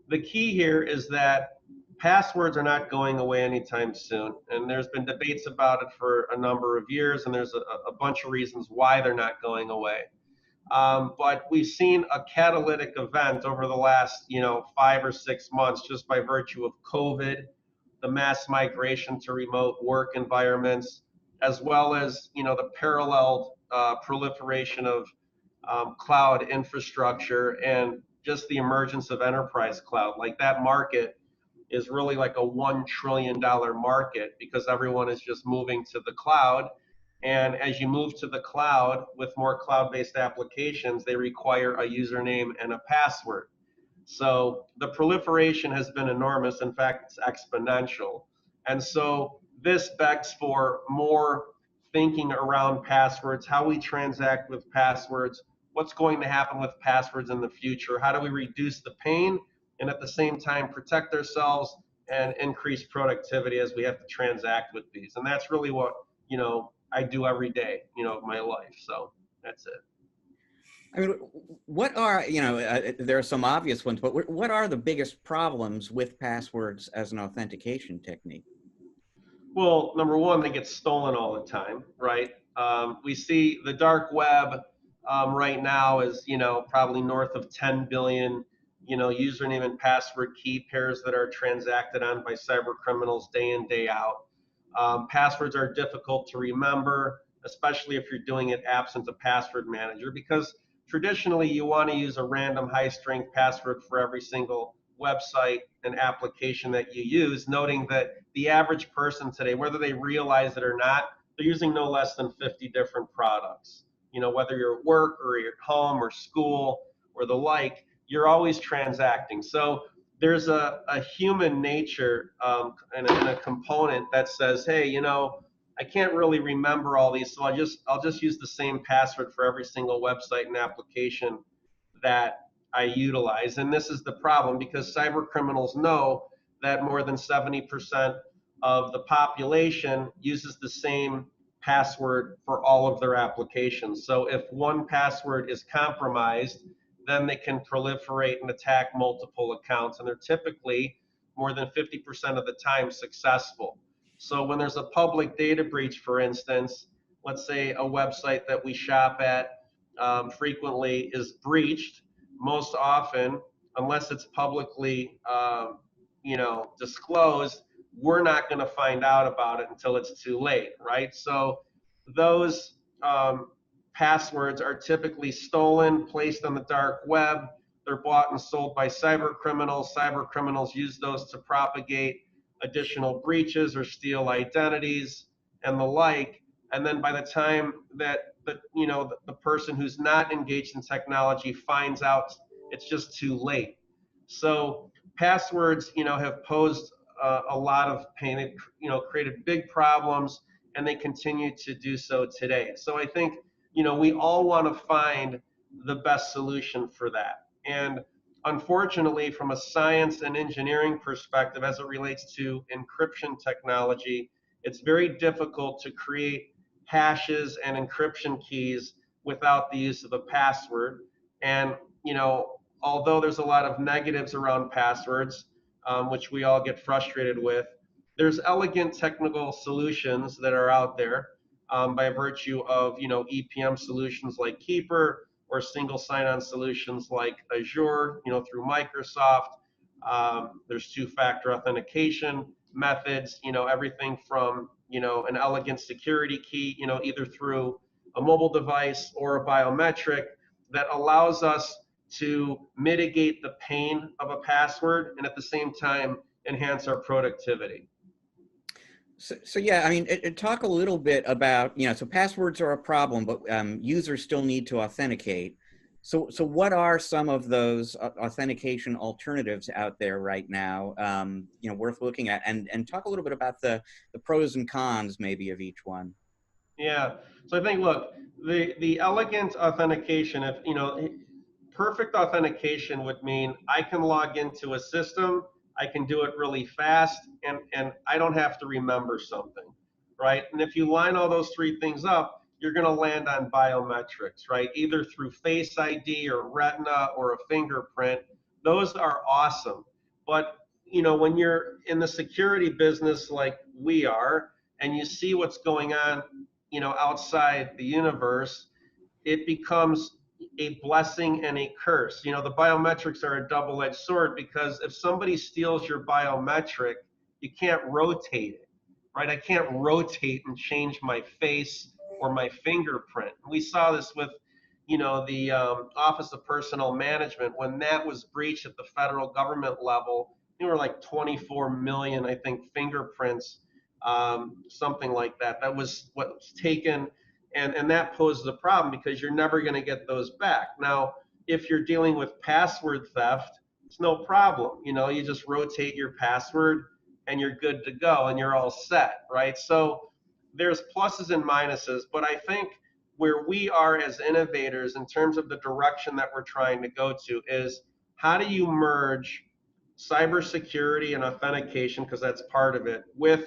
the key here is that passwords are not going away anytime soon. And there's been debates about it for a number of years, and there's a bunch of reasons why they're not going away. But we've seen a catalytic event over the last, 5 or 6 months, just by virtue of COVID, the mass migration to remote work environments, as well as, the paralleled proliferation of cloud infrastructure and just the emergence of enterprise cloud. Like, that market is really like a $1 trillion market because everyone is just moving to the cloud. And as you move to the cloud with more cloud-based applications, they require a username and a password. So the proliferation has been enormous. In fact, it's exponential. And so this begs for more thinking around passwords, how we transact with passwords, what's going to happen with passwords in the future, how do we reduce the pain and at the same time protect ourselves and increase productivity as we have to transact with these. And that's really what, I do every day, of my life. So that's it. I mean, what are, there are some obvious ones, but what are the biggest problems with passwords as an authentication technique? Well, number one, they get stolen all the time, right? We see the dark web right now is, probably north of 10 billion, username and password key pairs that are transacted on by cyber criminals day in, day out. Passwords are difficult to remember, especially if you're doing it absent a password manager, because traditionally you want to use a random high-strength password for every single website and application that you use, noting that the average person today, whether they realize it or not, they're using no less than 50 different products. Whether you're at work or you're at home or school or the like, you're always transacting. So there's a human nature and a component that says, hey, I can't really remember all these, so I'll just use the same password for every single website and application that I utilize. And this is the problem, because cyber criminals know that more than 70% of the population uses the same password for all of their applications. So if one password is compromised, then they can proliferate and attack multiple accounts, and they're typically more than 50% of the time successful. So when there's a public data breach, for instance, let's say a website that we shop at frequently is breached, most often, unless it's publicly disclosed, we're not going to find out about it until it's too late, right? So those passwords are typically stolen, placed on the dark web. They're bought and sold by cyber criminals. Cyber criminals use those to propagate additional breaches or steal identities and the like. And then by the time that the person who's not engaged in technology finds out, it's just too late. So passwords, have posed a lot of pain. It, created big problems, and they continue to do so today. So I think, we all want to find the best solution for that. And unfortunately, from a science and engineering perspective, as it relates to encryption technology, it's very difficult to create hashes and encryption keys without the use of a password. And, although there's a lot of negatives around passwords, which we all get frustrated with, there's elegant technical solutions that are out there by virtue of, EPM solutions like Keeper, or single sign-on solutions like Azure, through Microsoft. There's two-factor authentication methods, everything from, an elegant security key, either through a mobile device or a biometric, that allows us to mitigate the pain of a password and at the same time enhance our productivity. So yeah, I mean, talk a little bit about, so passwords are a problem, but users still need to authenticate. So what are some of those authentication alternatives out there right now, worth looking at? And talk a little bit about the pros and cons maybe of each one. Yeah, so I think, look, the elegant authentication, if, perfect authentication would mean I can log into a system, I can do it really fast, and I don't have to remember something, right? And if you line all those three things up, you're going to land on biometrics, right? Either through Face ID or Retina or a fingerprint. Those are awesome. But, when you're in the security business like we are, and you see what's going on, outside the universe, it becomes, a blessing and a curse. You know, the biometrics are a double-edged sword, because if somebody steals your biometric, you can't rotate it, right? I can't rotate and change my face or my fingerprint. We saw this with, you know, the Office of Personnel Management. When that was breached at the federal government level, there were like 24 million, I think, fingerprints, something like that. That was what was taken. And that poses a problem, because you're never going to get those back. Now, if you're dealing with password theft, it's no problem. You know, you just rotate your password and you're good to go and you're all set, right? So there's pluses and minuses, but I think where we are as innovators in terms of the direction that we're trying to go to is, how do you merge cybersecurity and authentication, because that's part of it, with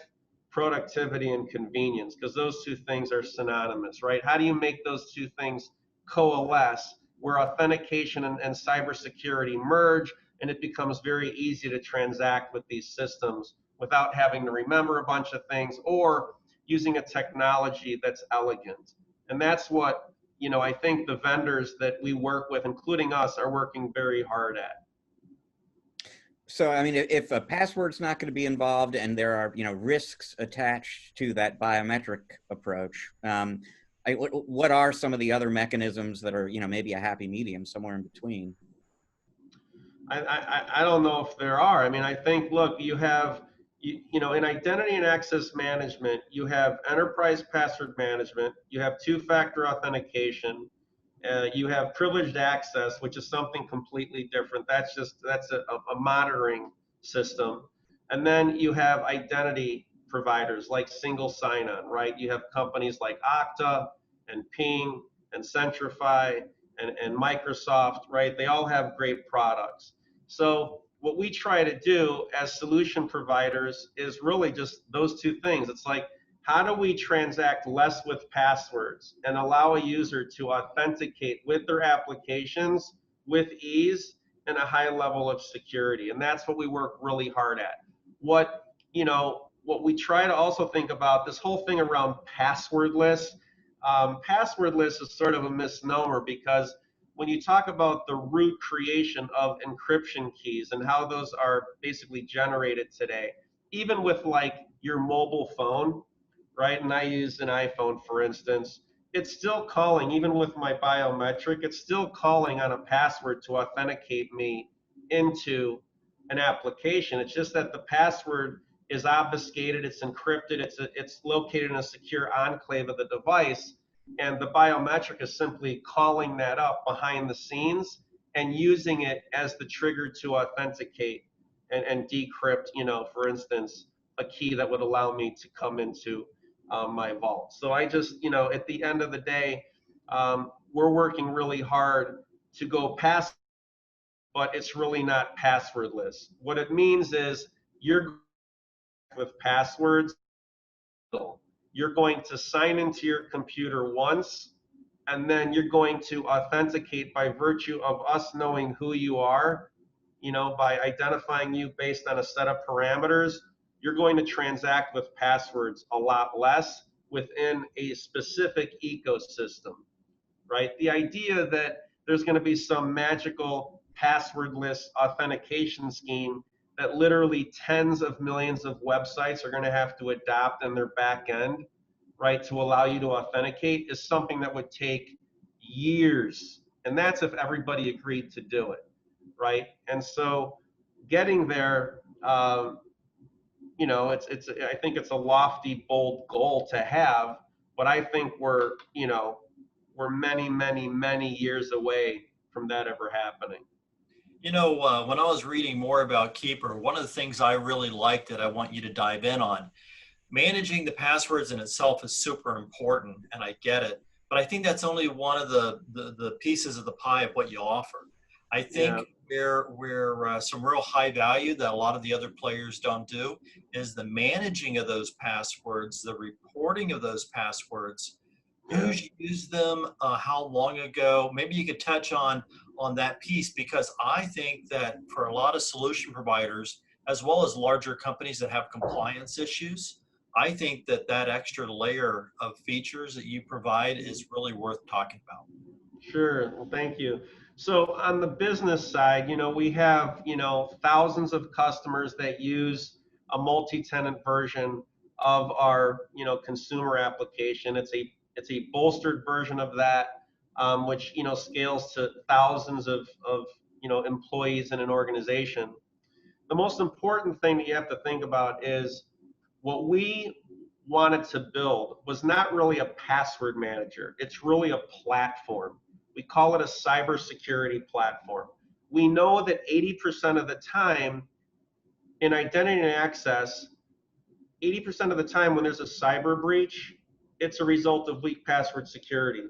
productivity and convenience, because those two things are synonymous, right? How do you make those two things coalesce where authentication and cybersecurity merge, and it becomes very easy to transact with these systems without having to remember a bunch of things, or using a technology that's elegant? And that's what, you know, I think the vendors that we work with, including us, are working very hard at. So, I mean, if a password's not going to be involved and there are, you know, risks attached to that biometric approach, what are some of the other mechanisms that are, you know, maybe a happy medium somewhere in between? I don't know if there are. I mean, I think, look, you have, you know, in identity and access management, you have enterprise password management, you have two-factor authentication, you have privileged access, which is something completely different. That's a monitoring system. And then you have identity providers like single sign-on, right? You have companies like Okta and Ping and Centrify and Microsoft, right? They all have great products. So what we try to do as solution providers is really just those two things. It's like, how do we transact less with passwords and allow a user to authenticate with their applications with ease and a high level of security? And that's what we work really hard at. What we try to also think about, this whole thing around passwordless. Passwordless is sort of a misnomer, because when you talk about the root creation of encryption keys and how those are basically generated today, even with like your mobile phone, right? And I use an iPhone, for instance. It's still calling, even with my biometric, it's still calling on a password to authenticate me into an application. It's just that the password is obfuscated, it's encrypted, it's located in a secure enclave of the device, and the biometric is simply calling that up behind the scenes and using it as the trigger to authenticate and decrypt, you know, for instance, a key that would allow me to come into my vault. So I just, you know, at the end of the day, we're working really hard to go past, but it's really not passwordless. What it means is you're with passwords, you're going to sign into your computer once, and then you're going to authenticate by virtue of us knowing who you are, you know, by identifying you based on a set of parameters. You're going to transact with passwords a lot less within a specific ecosystem, right? The idea that there's going to be some magical passwordless authentication scheme that literally tens of millions of websites are going to have to adopt in their back end, right, to allow you to authenticate, is something that would take years. And that's if everybody agreed to do it, right? And so getting there, you know, I think it's a lofty, bold goal to have, but I think we're many, many, many years away from that ever happening. You know, when I was reading more about Keeper, one of the things I really liked that I want you to dive in on, managing the passwords in itself is super important, and I get it, but I think that's only one of the pieces of the pie of what you offer. I think where some real high value that a lot of the other players don't do is the managing of those passwords, the reporting of those passwords, who's used them, how long ago. Maybe you could touch on that piece, because I think that for a lot of solution providers, as well as larger companies that have compliance issues, I think that that extra layer of features that you provide is really worth talking about. Sure. Well, thank you. So on the business side, we have, thousands of customers that use a multi-tenant version of our, consumer application. It's a bolstered version of that, which, scales to thousands of, employees in an organization. The most important thing that you have to think about is what we wanted to build was not really a password manager. It's really a platform. We call it a cybersecurity platform. We know that 80% of the time in identity and access, 80% of the time when there's a cyber breach, it's a result of weak password security.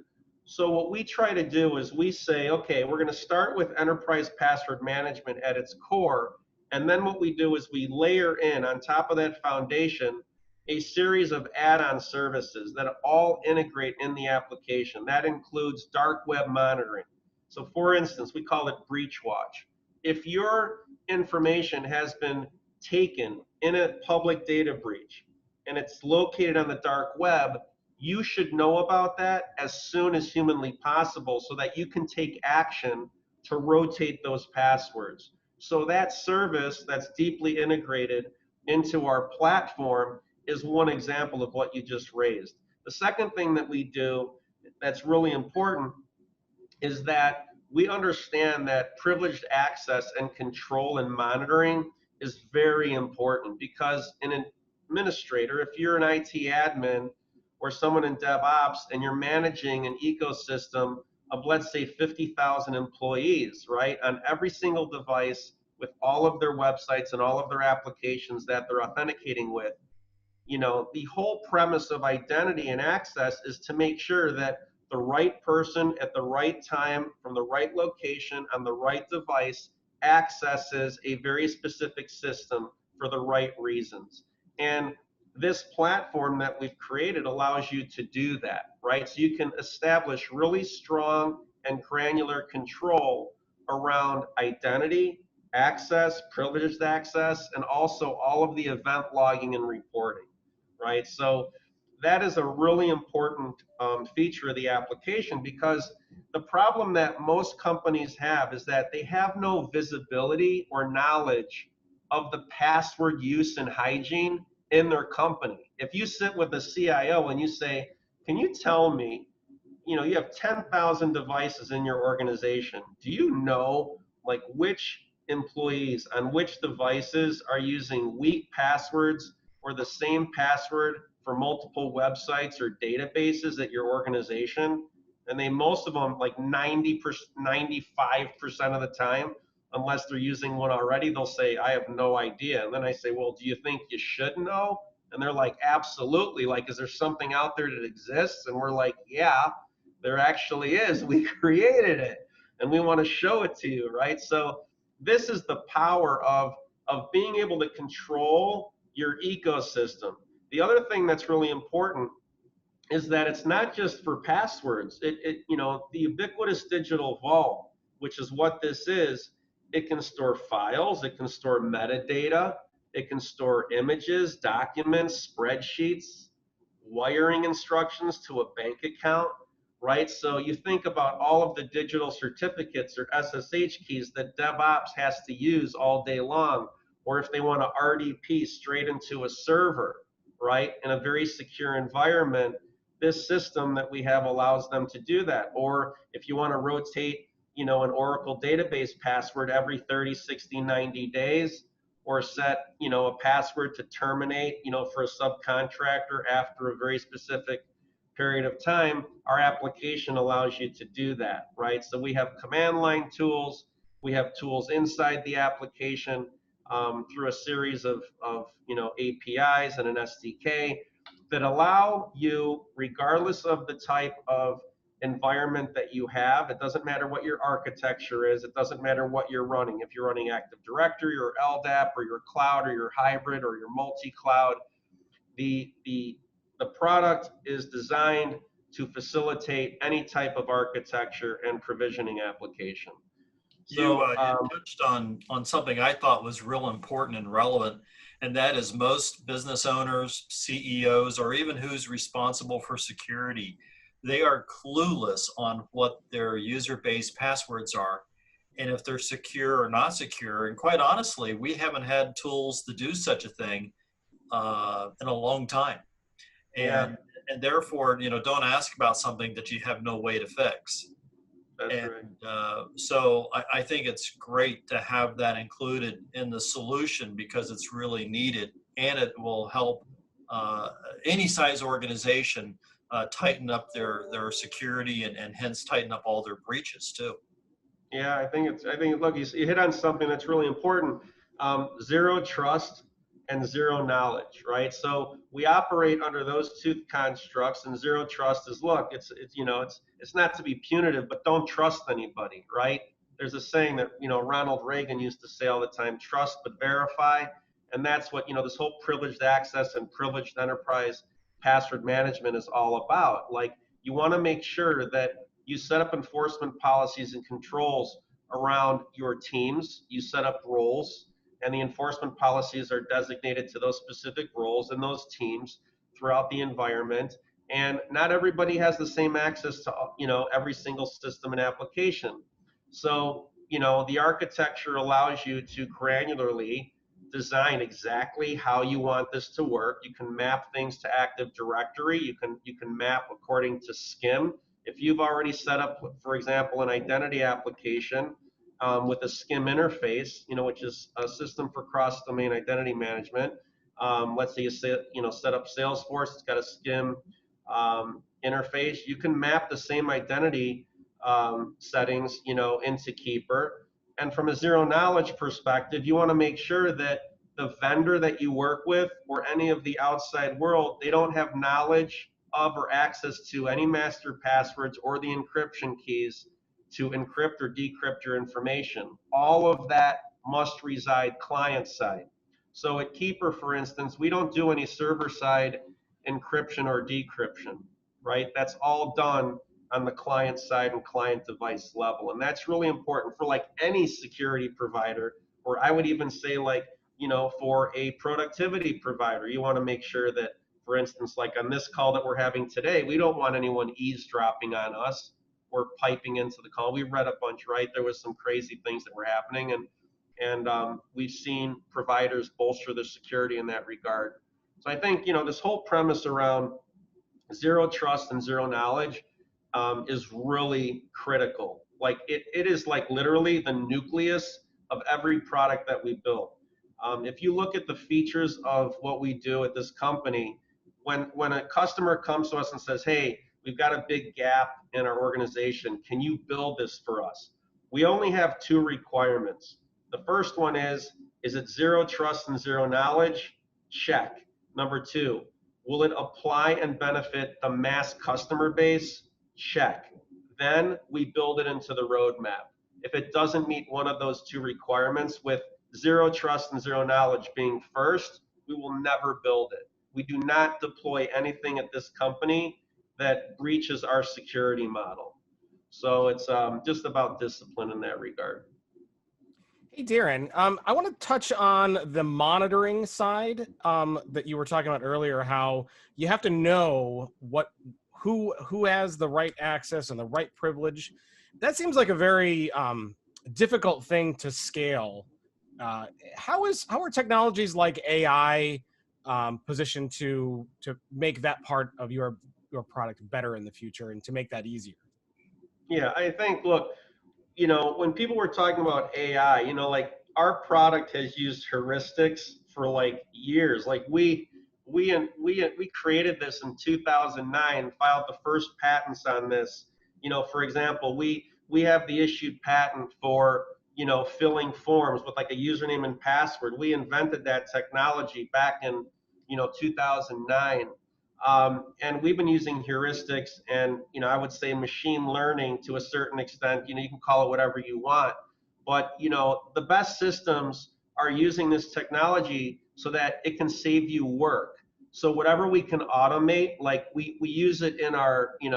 So what we try to do is we say, okay, we're going to start with enterprise password management at its core. And then what we do is we layer in on top of that foundation a series of add-on services that all integrate in the application. That includes dark web monitoring. So for instance, we call it Breach Watch. If your information has been taken in a public data breach and it's located on the dark web, you should know about that as soon as humanly possible so that you can take action to rotate those passwords. So that service that's deeply integrated into our platform is one example of what you just raised. The second thing that we do that's really important is that we understand that privileged access and control and monitoring is very important, because an administrator, if you're an IT admin or someone in DevOps and you're managing an ecosystem of, let's say, 50,000 employees, right, on every single device with all of their websites and all of their applications that they're authenticating with, the whole premise of identity and access is to make sure that the right person at the right time from the right location on the right device accesses a very specific system for the right reasons. And this platform that we've created allows you to do that, right? So you can establish really strong and granular control around identity, access, privileged access, and also all of the event logging and reporting, right? So that is a really important feature of the application, because the problem that most companies have is that they have no visibility or knowledge of the password use and hygiene in their company. If you sit with a CIO and you say, can you tell me, you have 10,000 devices in your organization. Do you know like which employees on which devices are using weak passwords or the same password for multiple websites or databases at your organization? And most of them, like 90%, 95% of the time, unless they're using one already, they'll say, I have no idea. And then I say, well, do you think you should know? And they're like, absolutely. Like, is there something out there that exists? And we're like, yeah, there actually is. We created it and we want to show it to you, right? So this is the power of being able to control your ecosystem. The other thing that's really important is that it's not just for passwords. The ubiquitous digital vault, which is what this is, it can store files, it can store metadata, it can store images, documents, spreadsheets, wiring instructions to a bank account, right? So you think about all of the digital certificates or SSH keys that DevOps has to use all day long, or if they want to RDP straight into a server, right, in a very secure environment, this system that we have allows them to do that. Or if you want to rotate, an Oracle database password every 30, 60, 90 days, or set, a password to terminate, for a subcontractor after a very specific period of time, our application allows you to do that, right? So we have command line tools, we have tools inside the application through a series of APIs and an SDK that allow you, regardless of the type of environment that you have, it doesn't matter what your architecture is, it doesn't matter what you're running, if you're running Active Directory or LDAP or your cloud or your hybrid or your multi-cloud, the product is designed to facilitate any type of architecture and provisioning application. So you touched on something I thought was real important and relevant, and that is most business owners, CEOs, or even who's responsible for security, they are clueless on what their user-based passwords are and if they're secure or not secure. And quite honestly, we haven't had tools to do such a thing in a long time. And therefore, don't ask about something that you have no way to fix. That's right. So I think it's great to have that included in the solution because it's really needed, and it will help any size organization tighten up their security and hence tighten up all their breaches too. Yeah, I think look, you hit on something that's really important. Zero trust and zero knowledge, right? So we operate under those two constructs, and zero trust is, look, it's not to be punitive, but don't trust anybody, right? There's a saying that, Ronald Reagan used to say all the time, trust but verify. And that's what, this whole privileged access and privileged enterprise password management is all about. Like, you want to make sure that you set up enforcement policies and controls around your teams. You set up roles, and the enforcement policies are designated to those specific roles and those teams throughout the environment. And not everybody has the same access to, every single system and application. So, the architecture allows you to granularly design exactly how you want this to work. You can map things to Active Directory. You can map according to SCIM. If you've already set up, for example, an identity application with a SCIM interface, which is a system for cross-domain identity management. Let's say you set up Salesforce, it's got a SCIM interface. You can map the same identity settings, into Keeper. And from a zero knowledge perspective, you want to make sure that the vendor that you work with or any of the outside world, they don't have knowledge of or access to any master passwords or the encryption keys to encrypt or decrypt your information. All of that must reside client side. So at Keeper, for instance, we don't do any server side encryption or decryption, right? That's all done on the client side and client device level. And that's really important for like any security provider, or I would even say like, for a productivity provider, you want to make sure that, for instance, like on this call that we're having today, we don't want anyone eavesdropping on us or piping into the call. We read a bunch, right? There was some crazy things that were happening, and we've seen providers bolster their security in that regard. So I think, this whole premise around zero trust and zero knowledge is really critical. Like it is like literally the nucleus of every product that we build. If you look at the features of what we do at this company, when a customer comes to us and says, hey, we've got a big gap in our organization, can you build this for us? We only have two requirements. The first one is it zero trust and zero knowledge? Check. Number two, will it apply and benefit the mass customer base? Check. Then we build it into the roadmap. If it doesn't meet one of those two requirements, with zero trust and zero knowledge being first, we will never build it. We do not deploy anything at this company that breaches our security model. So it's just about discipline in that regard. Hey, Darren, I want to touch on the monitoring side that you were talking about earlier, how you have to know who has the right access and the right privilege. That seems like a very difficult thing to scale. How are technologies like AI positioned to make that part of your product better in the future and to make that easier? Yeah, I think, look, when people were talking about AI, like our product has used heuristics for like years. Like we created this in 2009, filed the first patents on this. For example, we have the issued patent for, filling forms with like a username and password. We invented that technology back in, 2009. And we've been using heuristics and, I would say machine learning to a certain extent. You can call it whatever you want. But, the best systems are using this technology so that it can save you work. So whatever we can automate, like we use it in our, I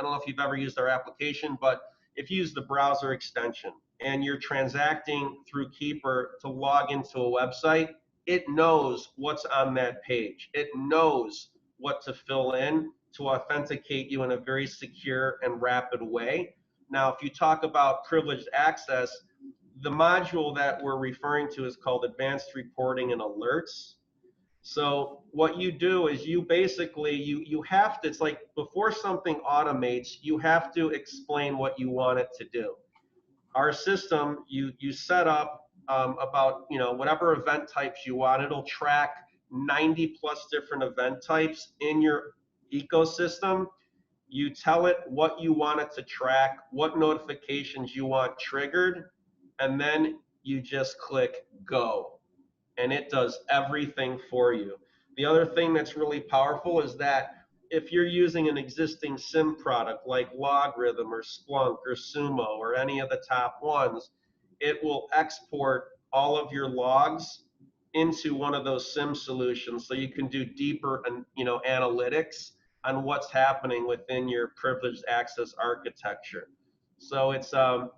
don't know if you've ever used our application, but if you use the browser extension and you're transacting through Keeper to log into a website, it knows what's on that page. It knows what to fill in to authenticate you in a very secure and rapid way. Now, if you talk about privileged access, the module that we're referring to is called Advanced Reporting and Alerts. So what you do is you basically, you have to, it's like before something automates, you have to explain what you want it to do. Our system, you set up about, whatever event types you want. It'll track 90 plus different event types in your ecosystem. You tell it what you want it to track, what notifications you want triggered, and then you just click go, and it does everything for you. The other thing that's really powerful is that if you're using an existing SIM product like Logarithm or Splunk or Sumo or any of the top ones, it will export all of your logs into one of those SIM solutions so you can do deeper analytics on what's happening within your privileged access architecture. So it's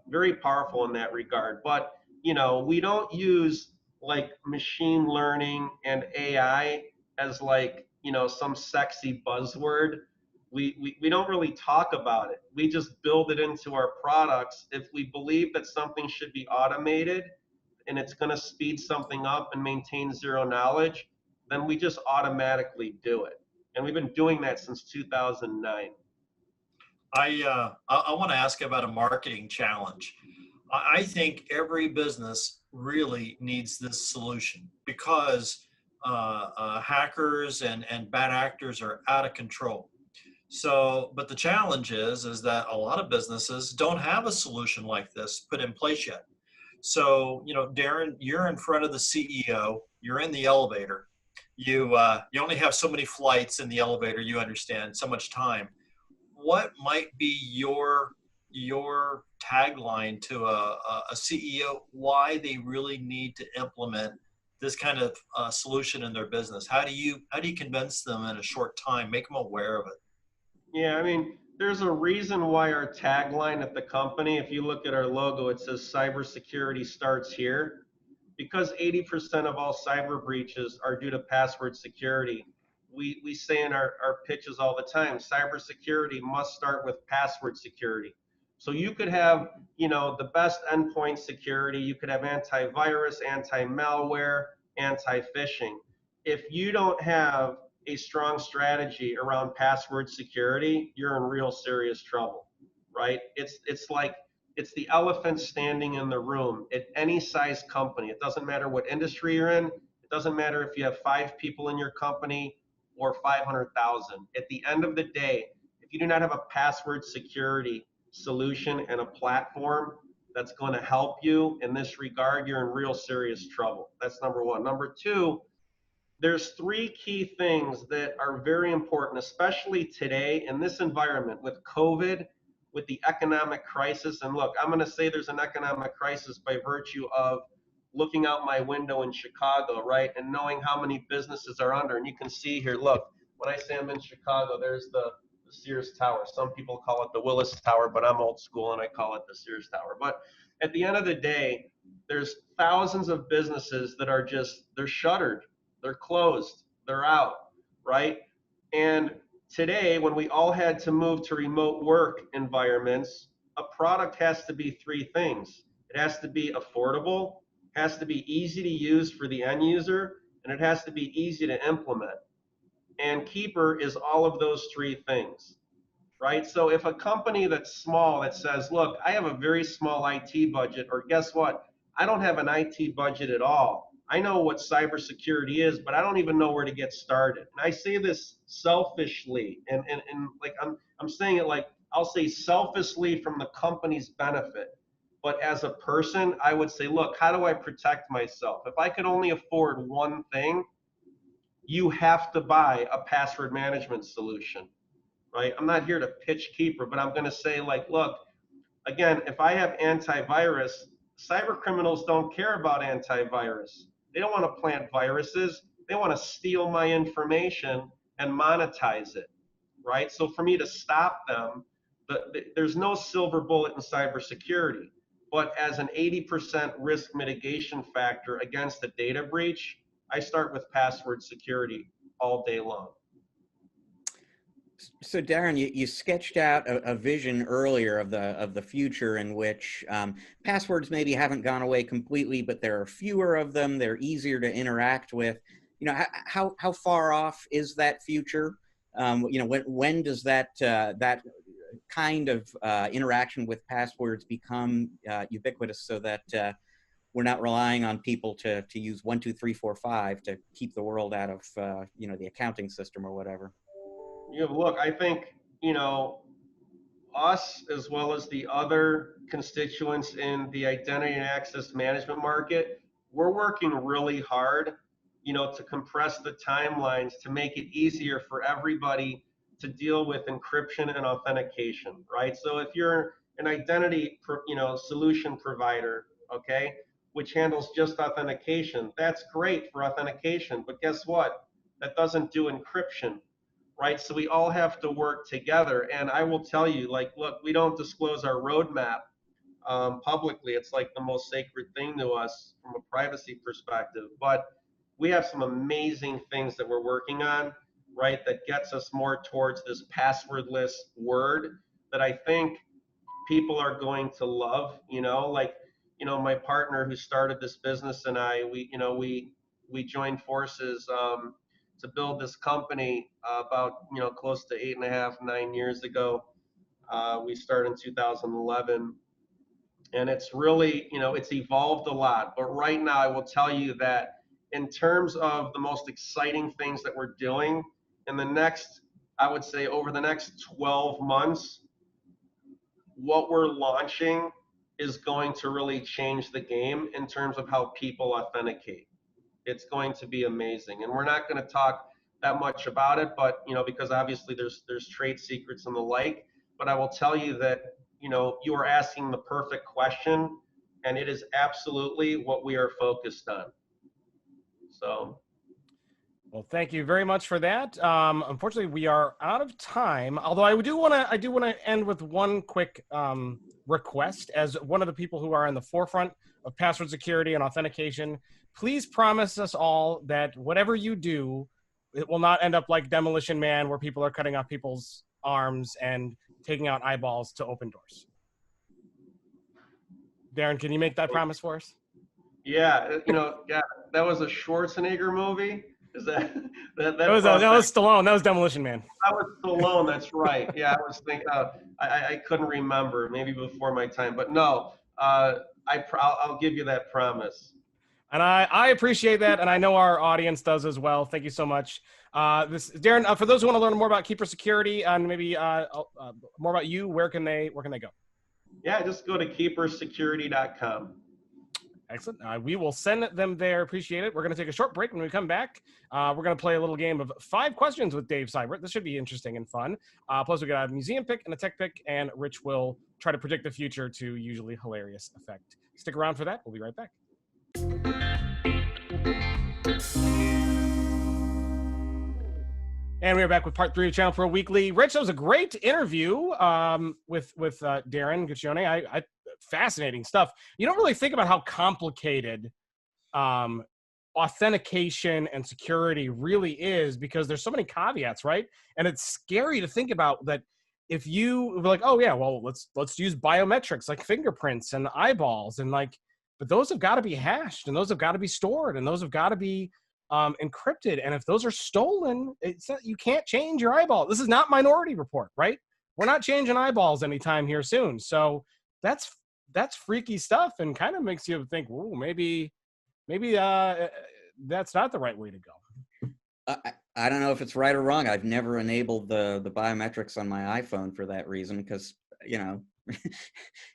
very powerful in that regard. But we don't use like machine learning and AI as like some sexy buzzword. We don't really talk about it. We just build it into our products. If we believe that something should be automated and it's going to speed something up and maintain zero knowledge, then we just automatically do it. And we've been doing that since 2009. I want to ask about a marketing challenge. I think every business really needs this solution because hackers and bad actors are out of control. So, but the challenge is that a lot of businesses don't have a solution like this put in place yet. So, Darren, you're in front of the CEO, you're in the elevator, you only have so many flights in the elevator, you understand, so much time. What might be your tagline to a CEO, why they really need to implement this kind of solution in their business? How do you convince them in a short time, make them aware of it? Yeah, I mean, there's a reason why our tagline at the company, if you look at our logo, it says cybersecurity starts here, because 80% of all cyber breaches are due to password security. We say in our pitches all the time, cybersecurity must start with password security. So you could have, the best endpoint security, you could have antivirus, anti-malware, anti-phishing. If you don't have a strong strategy around password security, you're in real serious trouble, right? It's the elephant standing in the room at any size company. It doesn't matter what industry you're in. It doesn't matter if you have 5 people in your company or 500,000. At the end of the day, if you do not have a password security solution and a platform that's going to help you in this regard, you're in real serious trouble. That's number one. Number two, there's 3 key things that are very important, especially today in this environment with COVID, with the economic crisis. And look, I'm going to say there's an economic crisis by virtue of looking out my window in Chicago, right, and knowing how many businesses are under. And you can see here, look, when I say I'm in Chicago, there's the Sears Tower. Some people call it the Willis Tower, but I'm old school and I call it the Sears Tower. But at the end of the day, there's thousands of businesses that are they're shuttered, they're closed, they're out, right? And today, when we all had to move to remote work environments, a product has to be 3 things. It has to be affordable, has to be easy to use for the end user, and it has to be easy to implement. And Keeper is all of those 3 things, right? So if a company that's small that says, look, I have a very small IT budget, or guess what? I don't have an IT budget at all. I know what cybersecurity is, but I don't even know where to get started. And I say this selfishly, and like I'm saying it like, I'll say selfishly from the company's benefit. But as a person, I would say, look, how do I protect myself? If I could only afford one thing, you have to buy a password management solution, right? I'm not here to pitch Keeper, but I'm going to say, like, look, again, if I have antivirus, cyber criminals don't care about antivirus. They don't want to plant viruses. They want to steal my information and monetize it, right? So for me to stop them, there's no silver bullet in cybersecurity. But as an 80% risk mitigation factor against a data breach, I start with password security all day long. So Darren, you sketched out a vision earlier of the future in which passwords maybe haven't gone away completely, but there are fewer of them. They're easier to interact with. You know, how far off is that future? You know, when does that that kind of interaction with passwords become ubiquitous, so that we're not relying on people to use 1, 2, 3, 4, 5 to keep the world out of you know, the accounting system or whatever? You know, look, I think, you know, us as well as the other constituents in the identity and access management market, we're working really hard, you know, to compress the timelines to make it easier for everybody to deal with encryption and authentication, right? So if you're an identity, you know, solution provider, okay, which handles just authentication, that's great for authentication, but guess what? That doesn't do encryption, right? So we all have to work together. And I will tell you, like, look, we don't disclose our roadmap publicly. It's like the most sacred thing to us from a privacy perspective. But we have some amazing things that we're working on, right, that gets us more towards this passwordless word that I think people are going to love. You know, like, you know, my partner who started this business and I, we joined forces to build this company about, you know, close to 8.5, 9 years ago. We started in 2011, and it's really, you know, it's evolved a lot. But right now, I will tell you that in terms of the most exciting things that we're doing in the next, I would say over the next 12 months, what we're launching is going to really change the game in terms of how people authenticate. It's going to be amazing, and we're not going to talk that much about it, but, you know, because obviously there's trade secrets and the like. But I will tell you that, you know, you are asking the perfect question, and it is absolutely what we are focused on. So, well, thank you very much for that. Unfortunately, we are out of time. Although I do want to end with one quick request. As one of the people who are in the forefront of password security and authentication, please promise us all that whatever you do, it will not end up like Demolition Man, where people are cutting off people's arms and taking out eyeballs to open doors. Darren, can you make that promise for us? yeah, you know, yeah, that was a Schwarzenegger movie. Is that that was Stallone. That was Demolition Man. That was Stallone. That's right. Yeah, I was thinking. I couldn't remember. Maybe before my time, but no. I'll give you that promise. And I appreciate that, and I know our audience does as well. Thank you so much. Darren, for those who want to learn more about Keeper Security and maybe more about you, where can they go? Yeah, just go to keepersecurity.com. Excellent. We will send them there. Appreciate it. We're going to take a short break. When we come back, we're going to play a little game of 5 questions with Dave Seibert. This should be interesting and fun. Plus, we got a museum pick and a tech pick, and Rich will try to predict the future to usually hilarious effect. Stick around for that. We'll be right back. And we are back with part 3 of ChannelPro Weekly. Rich, that was a great interview with Darren Guccione. Fascinating stuff. You don't really think about how complicated authentication and security really is, because there's so many caveats, right? And it's scary to think about that. If you were like, oh yeah, well, let's use biometrics like fingerprints and eyeballs, and like, but those have got to be hashed, and those have got to be stored, and those have got to be encrypted. And if those are stolen, you can't change your eyeball. This is not Minority Report, right? We're not changing eyeballs anytime here soon. So that's freaky stuff, and kind of makes you think, "Ooh, maybe that's not the right way to go." I don't know if it's right or wrong. I've never enabled the biometrics on my iPhone for that reason, because, you know,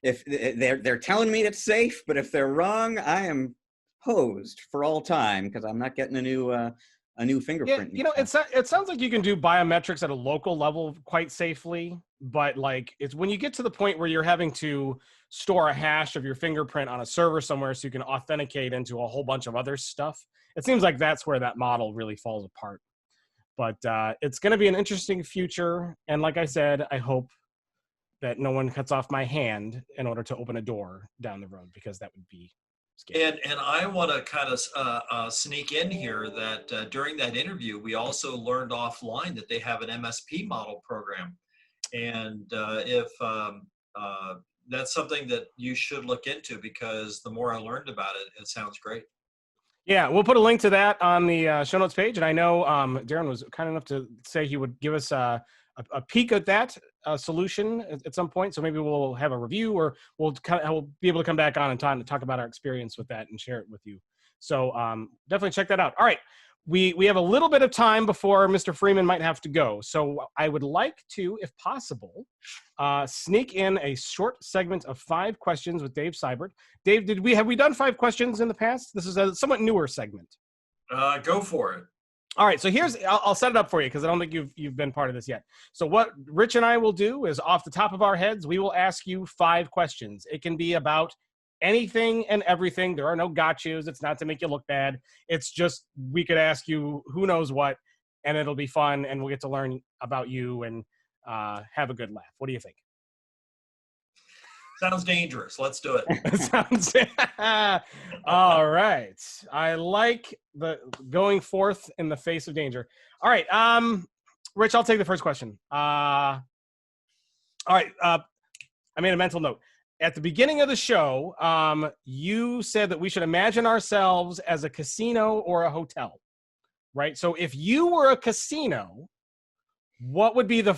if they're telling me it's safe, but if they're wrong, I am hosed for all time, because I'm not getting a new fingerprint. Yeah, you know, it sounds like you can do biometrics at a local level quite safely, but like, it's when you get to the point where you're having to store a hash of your fingerprint on a server somewhere so you can authenticate into a whole bunch of other stuff, it seems like that's where that model really falls apart. But it's going to be an interesting future, and like I said, I hope that no one cuts off my hand in order to open a door down the road, because that would be And I want to kind of sneak in here that during that interview, we also learned offline that they have an MSP model program. And if that's something that you should look into, because the more I learned about it, it sounds great. Yeah, we'll put a link to that on the show notes page. And I know Darren was kind enough to say he would give us a peek at that solution at some point. So maybe we'll have a review, or we'll be able to come back on and talk about our experience with that and share it with you. So definitely check that out. All right. We have a little bit of time before Mr. Freeman might have to go. So I would like to, if possible, sneak in a short segment of 5 questions with Dave Seibert. Dave, have we done 5 questions in the past? This is a somewhat newer segment. Go for it. All right, so I'll set it up for you because I don't think you've been part of this yet. So what Rich and I will do is, off the top of our heads, we will ask you 5 questions. It can be about anything and everything. There are no gotchas. It's not to make you look bad. It's just, we could ask you who knows what, and it'll be fun, and we'll get to learn about you and have a good laugh. What do you think? Sounds dangerous. Let's do it. Sounds all right. I like the going forth in the face of danger. All right. Rich, I'll take the first question. All right. I made a mental note. At the beginning of the show, you said that we should imagine ourselves as a casino or a hotel, right? So if you were a casino, what would be your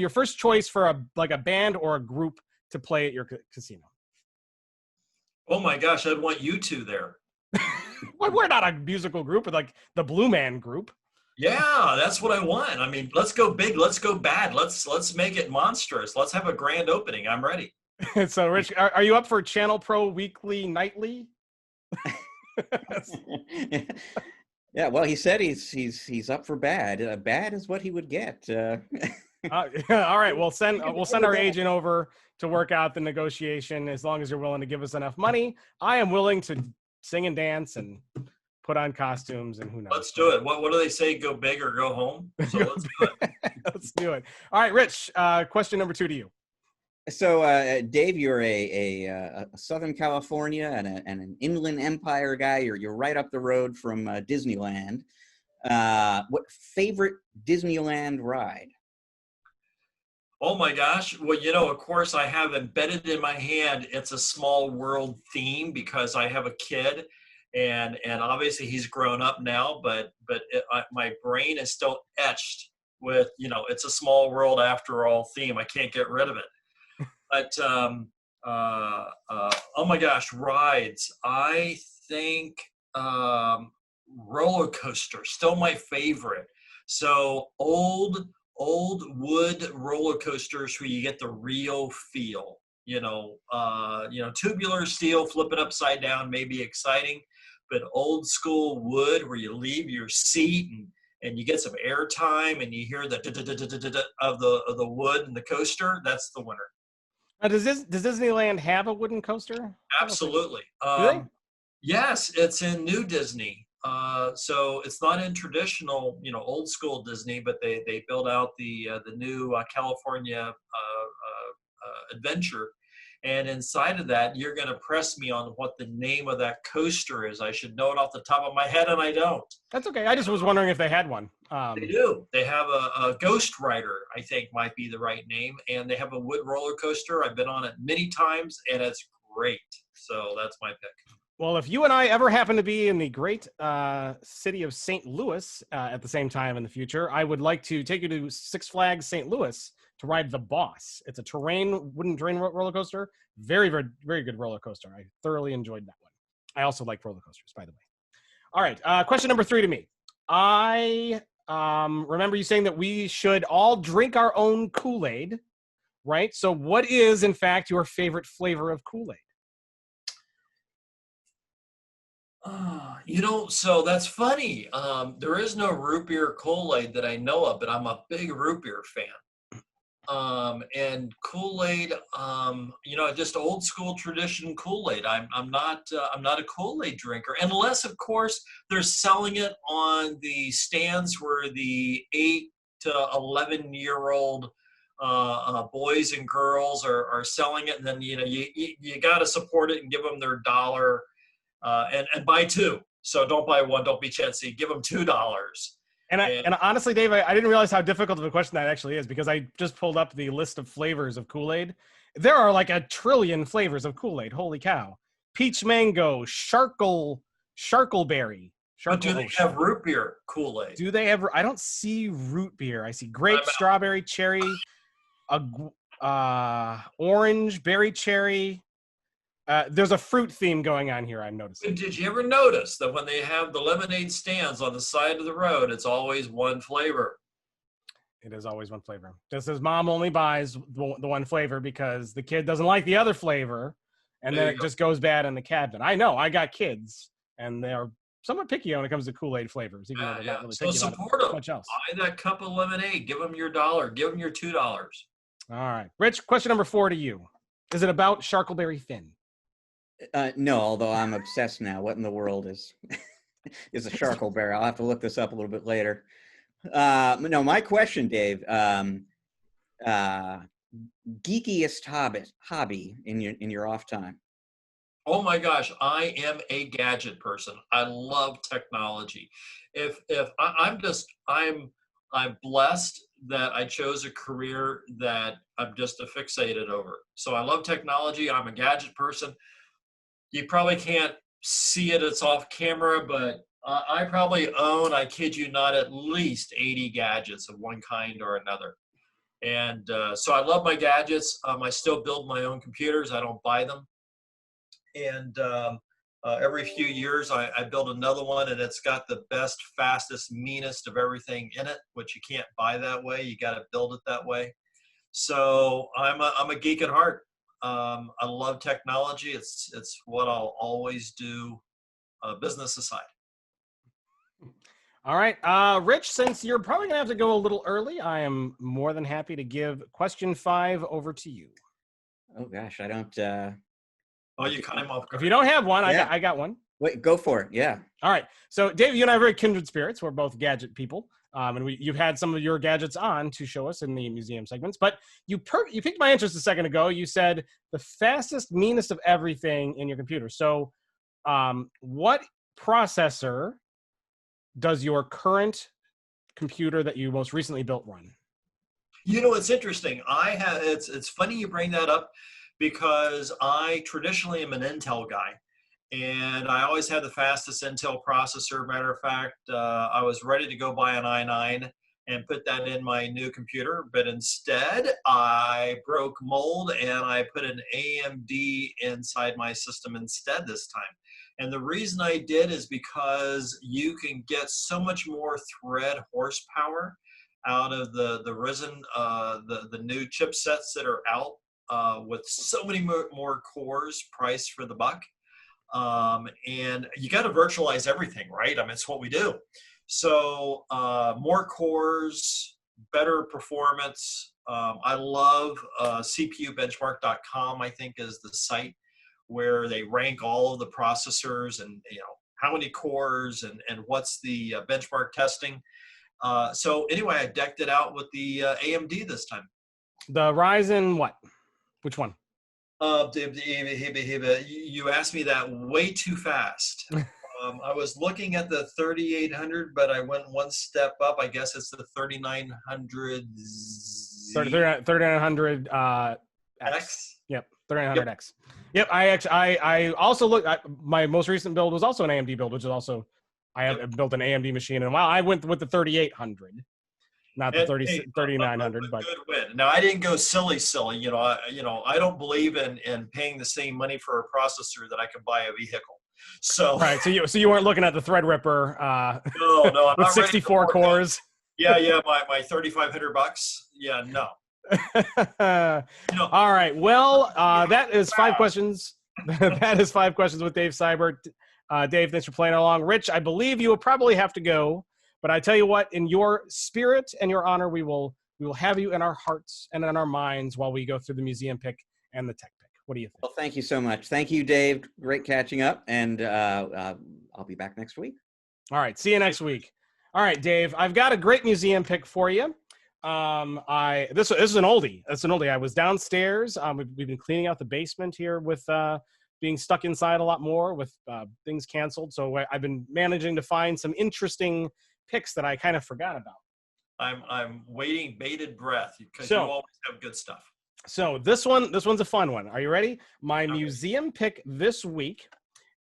first choice for a band or a group to play at your casino? Oh my gosh, I'd want you two there. Well, we're not a musical group, but like the Blue Man Group. Yeah, that's what I want. I mean, let's go big, let's go bad, let's make it monstrous. Let's have a grand opening. I'm ready. So, Rich, are you up for ChannelPro weekly, nightly? Yeah, well, he said he's up for bad. Bad is what he would get. All right, we'll send our agent over to work out the negotiation. As long as you're willing to give us enough money, I am willing to sing and dance and put on costumes, and who knows. Let's do it. What do they say? Go big or go home. So let's do it. Let's do it. All right, Rich. Question number 2 to you. So, Dave, you're a Southern California and an Inland Empire guy. You're right up the road from Disneyland. What favorite Disneyland ride? Oh my gosh. Well, of course, I have embedded in my hand, It's a Small World theme, because I have a kid, and obviously he's grown up now, but my brain is still etched with, It's a Small World after all theme. I can't get rid of it. But, oh my gosh, rides. I think roller coaster, still my favorite. So old wood roller coasters where you get the real feel, tubular steel flipping upside down may be exciting, but old school wood where you leave your seat and you get some air time and you hear the of the wood and the coaster, that's the winner. Does Disneyland have a wooden coaster? Absolutely. Do they? Yes, it's in New Disney. So it's not in traditional, old school Disney, but they built out the new California adventure. And inside of that, you're going to press me on what the name of that coaster is. I should know it off the top of my head, and I don't. That's okay. I just was wondering if they had one. They do. They have a Ghost Rider, I think might be the right name. And they have a wood roller coaster. I've been on it many times, and it's great. So that's my pick. Well, if you and I ever happen to be in the great city of St. Louis at the same time in the future, I would like to take you to Six Flags St. Louis to ride the Boss. It's a wooden terrain roller coaster. Very, very, very good roller coaster. I thoroughly enjoyed that one. I also like roller coasters, by the way. All right, question number 3 to me. I remember you saying that we should all drink our own Kool-Aid, right? So what is, in fact, your favorite flavor of Kool-Aid? So that's funny. There is no root beer Kool-Aid that I know of, but I'm a big root beer fan. And Kool-Aid, just old school tradition Kool-Aid. I'm not a Kool-Aid drinker, unless of course they're selling it on the stands where the 8 to 11-year-old boys and girls are selling it, and then you got to support it and give them their $1 and buy two. So don't buy one. Don't be chintzy. Give them $2. And honestly, Dave, I didn't realize how difficult of a question that actually is, because I just pulled up the list of flavors of Kool-Aid. There are like 1 trillion flavors of Kool-Aid. Holy cow. Peach mango, Sharkleberry. But do they have root beer Kool-Aid? Do they have? I don't see root beer. I see grape, strawberry, cherry, orange, berry, cherry. There's a fruit theme going on here, I'm noticing. Did you ever notice that when they have the lemonade stands on the side of the road, it's always one flavor? It is always one flavor. Just as mom only buys the one flavor because the kid doesn't like the other flavor, and then it just goes bad in the cabinet. I know. I got kids, and they're somewhat picky when it comes to Kool-Aid flavors. Even though they're not really so picky support them. Much else. Buy that cup of lemonade. Give them your $1. Give them your $2. All right. Rich, question number 4 to you. Is it about Sharkleberry Finn? No, although I'm obsessed now. What in the world is a Sharkleberry? I'll have to look this up a little bit later. No, my question, Dave, geekiest hobby in your off time. Oh my gosh, I am a gadget person. I love technology. I'm blessed that I chose a career that I'm just fixated over. So I love technology. I'm a gadget person. You probably can't see it. It's off camera, but I probably own, I kid you not, at least 80 gadgets of one kind or another. And so I love my gadgets. I still build my own computers. I don't buy them. And every few years I build another one, and it's got the best, fastest, meanest of everything in it, which you can't buy that way. You got to build it that way. So I'm a geek at heart. I love technology. It's what I'll always do, business aside. All right. Rich, since you're probably going to have to go a little early, I am more than happy to give question 5 over to you. Oh, gosh, I don't... Oh, you cut him off. If you don't have one, yeah. I got one. Wait, go for it. Yeah. All right. So, Dave, you and I are very kindred spirits. We're both gadget people. And you've had some of your gadgets on to show us in the museum segments. But you piqued my interest a second ago. You said the fastest, meanest of everything in your computer. So what processor does your current computer that you most recently built run? You know, it's interesting. It's funny you bring that up, because I traditionally am an Intel guy, and I always had the fastest Intel processor. Matter of fact, I was ready to go buy an i9 and put that in my new computer, but instead I broke mold and I put an AMD inside my system instead this time. And the reason I did is because you can get so much more thread horsepower out of the Ryzen, the new chipsets that are out, with so many more cores priced for the buck. And you got to virtualize everything, right? I mean, it's what we do. So more cores, better performance. I love CPUbenchmark.com, I think, is the site where they rank all of the processors and, you know, how many cores and what's the benchmark testing. So anyway, I decked it out with the AMD this time. The Ryzen what? Which one? You asked me that way too fast. I was looking at the 3800, but I went one step up. I guess it's the 3900. 3900 X. Yep, 3900X. Yep. I also looked. My most recent build was also an AMD build, which is also I have built an AMD machine, and I went with the 3800. Not the 3900, but good win. Now I didn't go silly. You know, I don't believe in paying the same money for a processor that I can buy a vehicle. So right. So you weren't looking at the Threadripper. No, I'm with not 64 cores. Yeah, my $3,500. Yeah, no. All right. Well, that is 5 questions. That is 5 questions with Dave Seibert. Dave, thanks for playing along. Rich, I believe you will probably have to go. But I tell you what, in your spirit and your honor, we will have you in our hearts and in our minds while we go through the museum pick and the tech pick. What do you think? Well, thank you so much. Thank you, Dave. Great catching up, and I'll be back next week. All right, see you next week. All right, Dave, I've got a great museum pick for you. This is an oldie. That's an oldie. I was downstairs. We've been cleaning out the basement here with being stuck inside a lot more with things canceled. So I've been managing to find some interesting picks that I kind of forgot about. I'm waiting bated breath because you always have good stuff. So this one's a fun one. Are you ready? My museum pick this week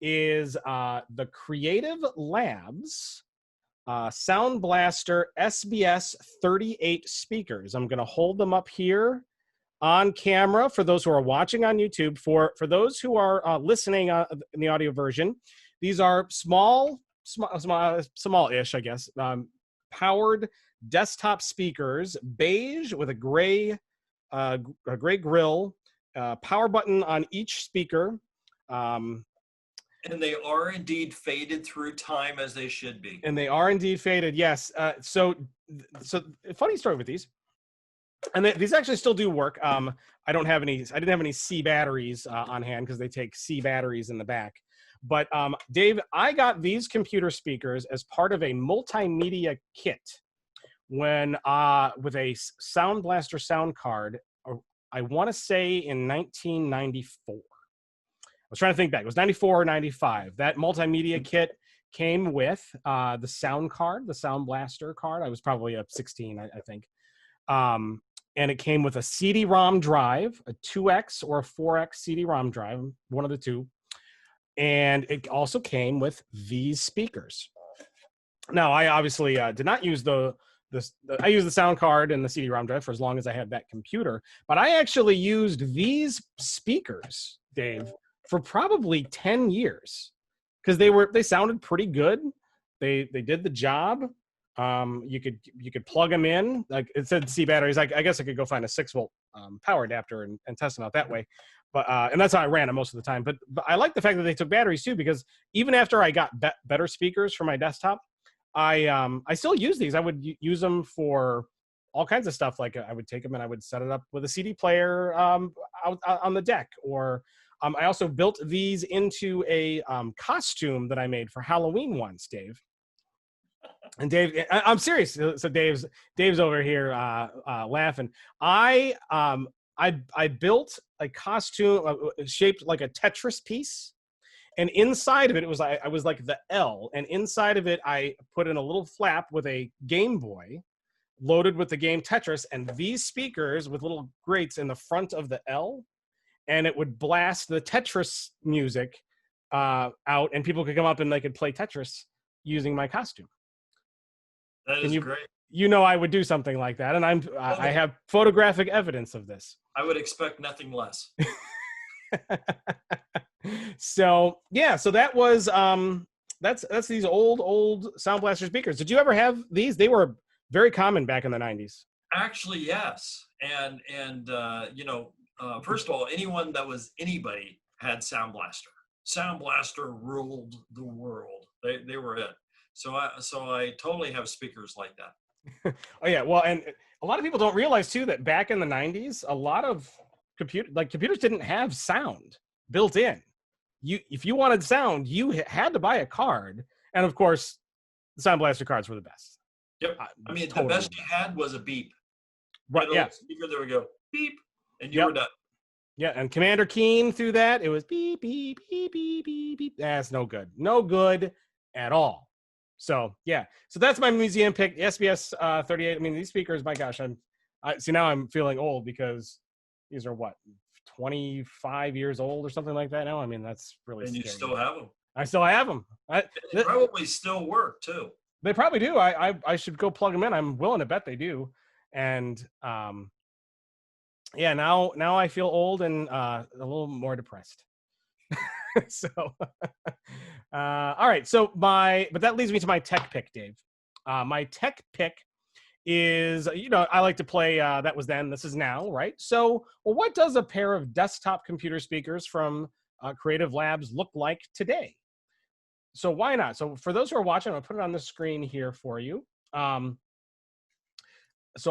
is the Creative Labs Soundblaster SBS 38 speakers. I'm going to hold them up here on camera for those who are watching on YouTube. For those who are listening in the audio version, these are small-ish, I guess, powered desktop speakers, beige with a gray grill, power button on each speaker. And they are indeed faded through time as they should be. And they are indeed faded, yes. So funny story with these. And these actually still do work. I didn't have any C batteries on hand because they take C batteries in the back. But Dave, I got these computer speakers as part of a multimedia kit when with a Soundblaster sound card, I want to say in 1994. I was trying to think back. It was 94 or 95. That multimedia kit came with the sound card, the Soundblaster card. I was probably 16, I think. And it came with a CD-ROM drive, a 2X or a 4X CD-ROM drive, one of the two. And it also came with these speakers. Now, I obviously did not use I used the sound card and the CD-ROM drive for as long as I had that computer. But I actually used these speakers, Dave, for probably 10 years because they sounded pretty good. They did the job. You could plug them in. Like it said, C batteries. I guess I could go find a 6-volt power adapter and test them out that way. But and that's how I ran it most of the time. But I like the fact that they took batteries too, because even after I got better speakers for my desktop, I still use these. I would use them for all kinds of stuff. Like I would take them and I would set it up with a CD player out on the deck, or I also built these into a costume that I made for Halloween once, Dave. And Dave, I'm serious. So Dave's over here laughing. I built a costume shaped like a Tetris piece, and inside of it, I was like the L, and inside of it, I put in a little flap with a Game Boy, loaded with the game Tetris, and these speakers with little grates in the front of the L. And it would blast the Tetris music out, and people could come up and they could play Tetris using my costume. That is great. You know, I would do something like that, and I have photographic evidence of this. I would expect nothing less. So yeah, so that was that's these old Soundblaster speakers. Did you ever have these? They were very common back in the 90s. Actually, yes, and first of all, anyone that was anybody had Soundblaster. Soundblaster ruled the world. They were it. So I totally have speakers like that. Oh yeah, well, and a lot of people don't realize too that back in the 90s, a lot of computers didn't have sound built in. If you wanted sound, you had to buy a card, and of course, the Soundblaster cards were the best. Yep. I mean, totally. The best you had was a beep. Right. Yeah. Speaker, there we go. Beep, and you were done. Yeah, and Commander Keen through that, it was beep, beep, beep, beep, beep, beep. That's no good. No good at all. So, yeah. So that's my museum pick, the SBS 38. I mean, these speakers, my gosh, see, now I'm feeling old because these are what, 25 years old or something like that now? I mean, that's really And scary. You still have them. I still have them. They probably still work, too. They probably do. I should go plug them in. I'm willing to bet they do. And, yeah, now I feel old and a little more depressed. So, all right. So but that leads me to my tech pick, Dave. My tech pick is, I like to play That Was Then, This Is Now, right? So, well, what does a pair of desktop computer speakers from Creative Labs look like today? So why not? So for those who are watching, I'll put it on the screen here for you. So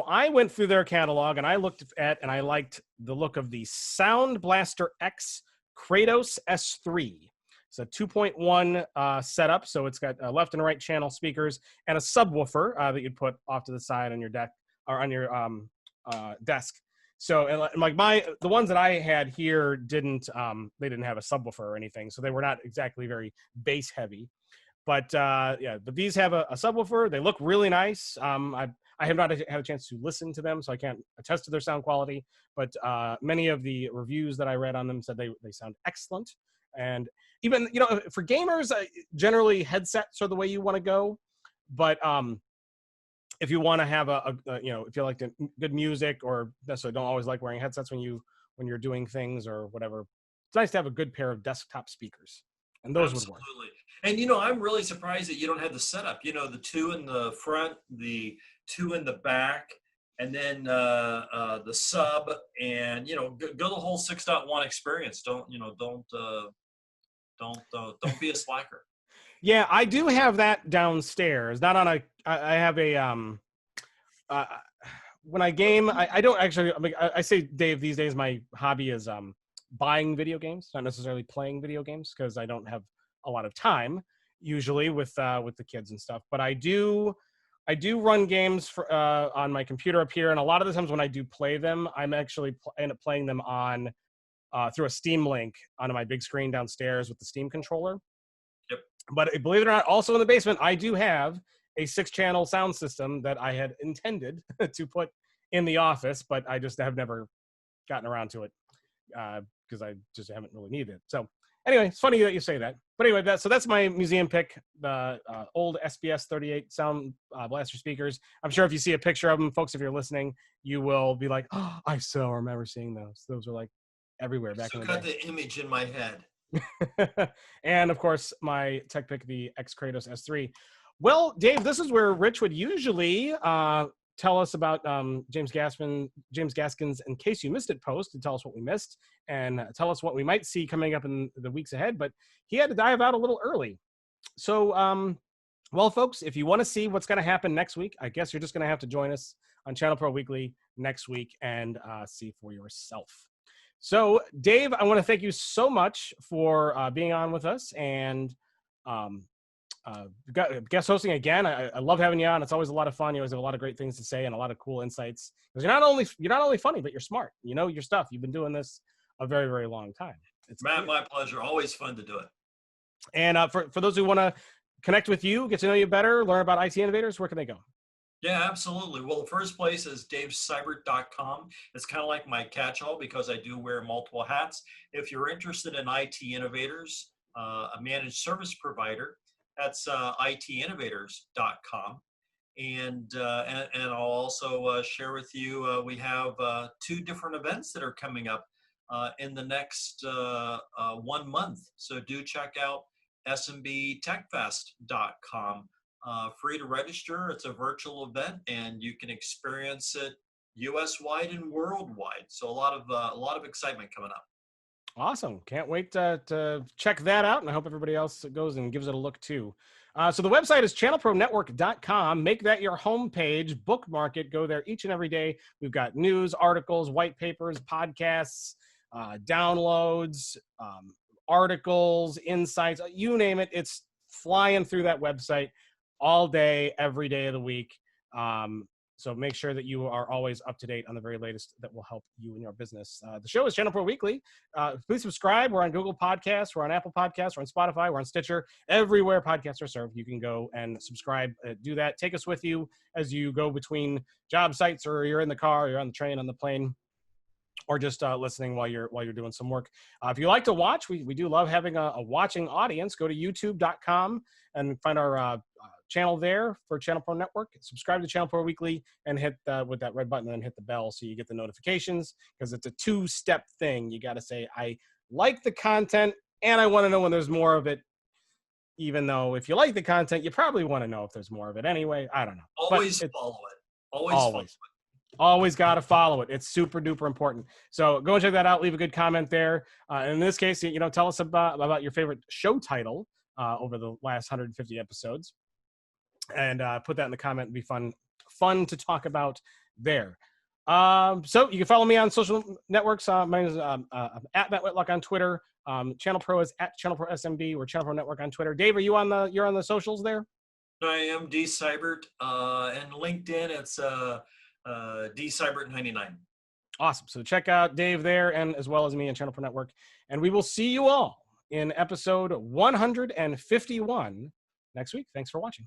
I went through their catalog and I looked at, and I liked the look of the Soundblaster X Kratos S3. It's a 2.1 setup. So it's got left and right channel speakers and a subwoofer that you'd put off to the side on your deck or on your desk. So and like the ones that I had here didn't they didn't have a subwoofer or anything, so they were not exactly very bass heavy. But but these have a subwoofer. They look really nice. I have not had a chance to listen to them, so I can't attest to their sound quality. But many of the reviews that I read on them said they sound excellent. And even, for gamers, generally headsets are the way you want to go. But if you want to have if you like good music, or necessarily don't always like wearing headsets when you're doing things or whatever, it's nice to have a good pair of desktop speakers. And those would work. And, I'm really surprised that you don't have the setup, the 2 in the front, the 2 in the back, and then the sub, and, go the whole 6.1 experience. Don't be a slacker. Yeah, I do have that downstairs. Not on I have a, when I game, I don't actually, I say, Dave, these days my hobby is buying video games, not necessarily playing video games, because I don't have a lot of time usually with the kids and stuff. But I do run games on my computer up here, and a lot of the times when I do play them, I'm actually end up playing them on through a Steam link onto my big screen downstairs with the Steam controller. Yep. But believe it or not, also in the basement, I do have a 6-channel sound system that I had intended to put in the office, but I just have never gotten around to it because I just haven't really needed it. So anyway, it's funny that you say that. But anyway, that's my museum pick, the old SBS 38 Sound Blaster speakers. I'm sure if you see a picture of them, folks, if you're listening, you will be like, oh, I so remember seeing those. Those were like everywhere back in the day. I got the image in my head. And of course, my tech pick, the Kratos S3. Well, Dave, this is where Rich would usually tell us about James Gaskin's In Case You Missed It post, and tell us what we missed and tell us what we might see coming up in the weeks ahead. But he had to dive out a little early. So, well, folks, if you want to see what's going to happen next week, I guess you're just going to have to join us on ChannelPro Weekly next week and see for yourself. So, Dave, I want to thank you so much for being on with us and guest hosting again. I love having you on. It's always a lot of fun. You always have a lot of great things to say and a lot of cool insights. Because you're not only funny, but you're smart. You know your stuff. You've been doing this a very, very long time. It's Matt, my pleasure. Always fun to do it. And for those who want to connect with you, get to know you better, learn about IT innovators, where can they go? Yeah, absolutely. Well, the first place is daveseibert.com. It's kind of like my catch-all because I do wear multiple hats. If you're interested in IT innovators, a managed service provider, that's itinnovators.com. And I'll also share with you, we have 2 different events that are coming up in the next 1 month. So do check out smbtechfest.com. Free to register. It's a virtual event, and you can experience it U.S.-wide and worldwide. So a lot of excitement coming up. Awesome. Can't wait to check that out, and I hope everybody else goes and gives it a look too. So the website is channelpronetwork.com. Make that your homepage, bookmark it, go there each and every day. We've got news, articles, white papers, podcasts, downloads, articles, insights, you name it. It's flying through that website all day, every day of the week. So make sure that you are always up to date on the very latest that will help you in your business. The show is ChannelPro Weekly. Please subscribe. We're on Google Podcasts. We're on Apple Podcasts. We're on Spotify. We're on Stitcher. Everywhere podcasts are served, you can go and subscribe. Do that. Take us with you as you go between job sites, or you're in the car, or you're on the train, on the plane, or just listening while you're doing some work. If you like to watch, we do love having a watching audience. Go to youtube.com and find our channel there for Channel Pro Network. Subscribe to Channel Pro Weekly and hit with that red button and hit the bell so you get the notifications, because it's a 2-step thing. You got to say, I like the content and I want to know when there's more of it. Even though if you like the content, you probably want to know if there's more of it anyway. I don't know. Always follow it. Always got to follow it. It's super duper important. So go and check that out. Leave a good comment there. In this case, tell us about your favorite show title over the last 150 episodes, and put that in the comment. It'd be fun to talk about there. So you can follow me on social networks. My name is at Matt Whitlock on Twitter. ChannelPro is at ChannelPro SMB. We're ChannelPro Network on Twitter. Dave, you're on the socials there? I am D Seibert, and LinkedIn, it's D Seibert 99. Awesome. So check out Dave there, and as well as me and ChannelPro Network. And we will see you all in episode 151 next week. Thanks for watching.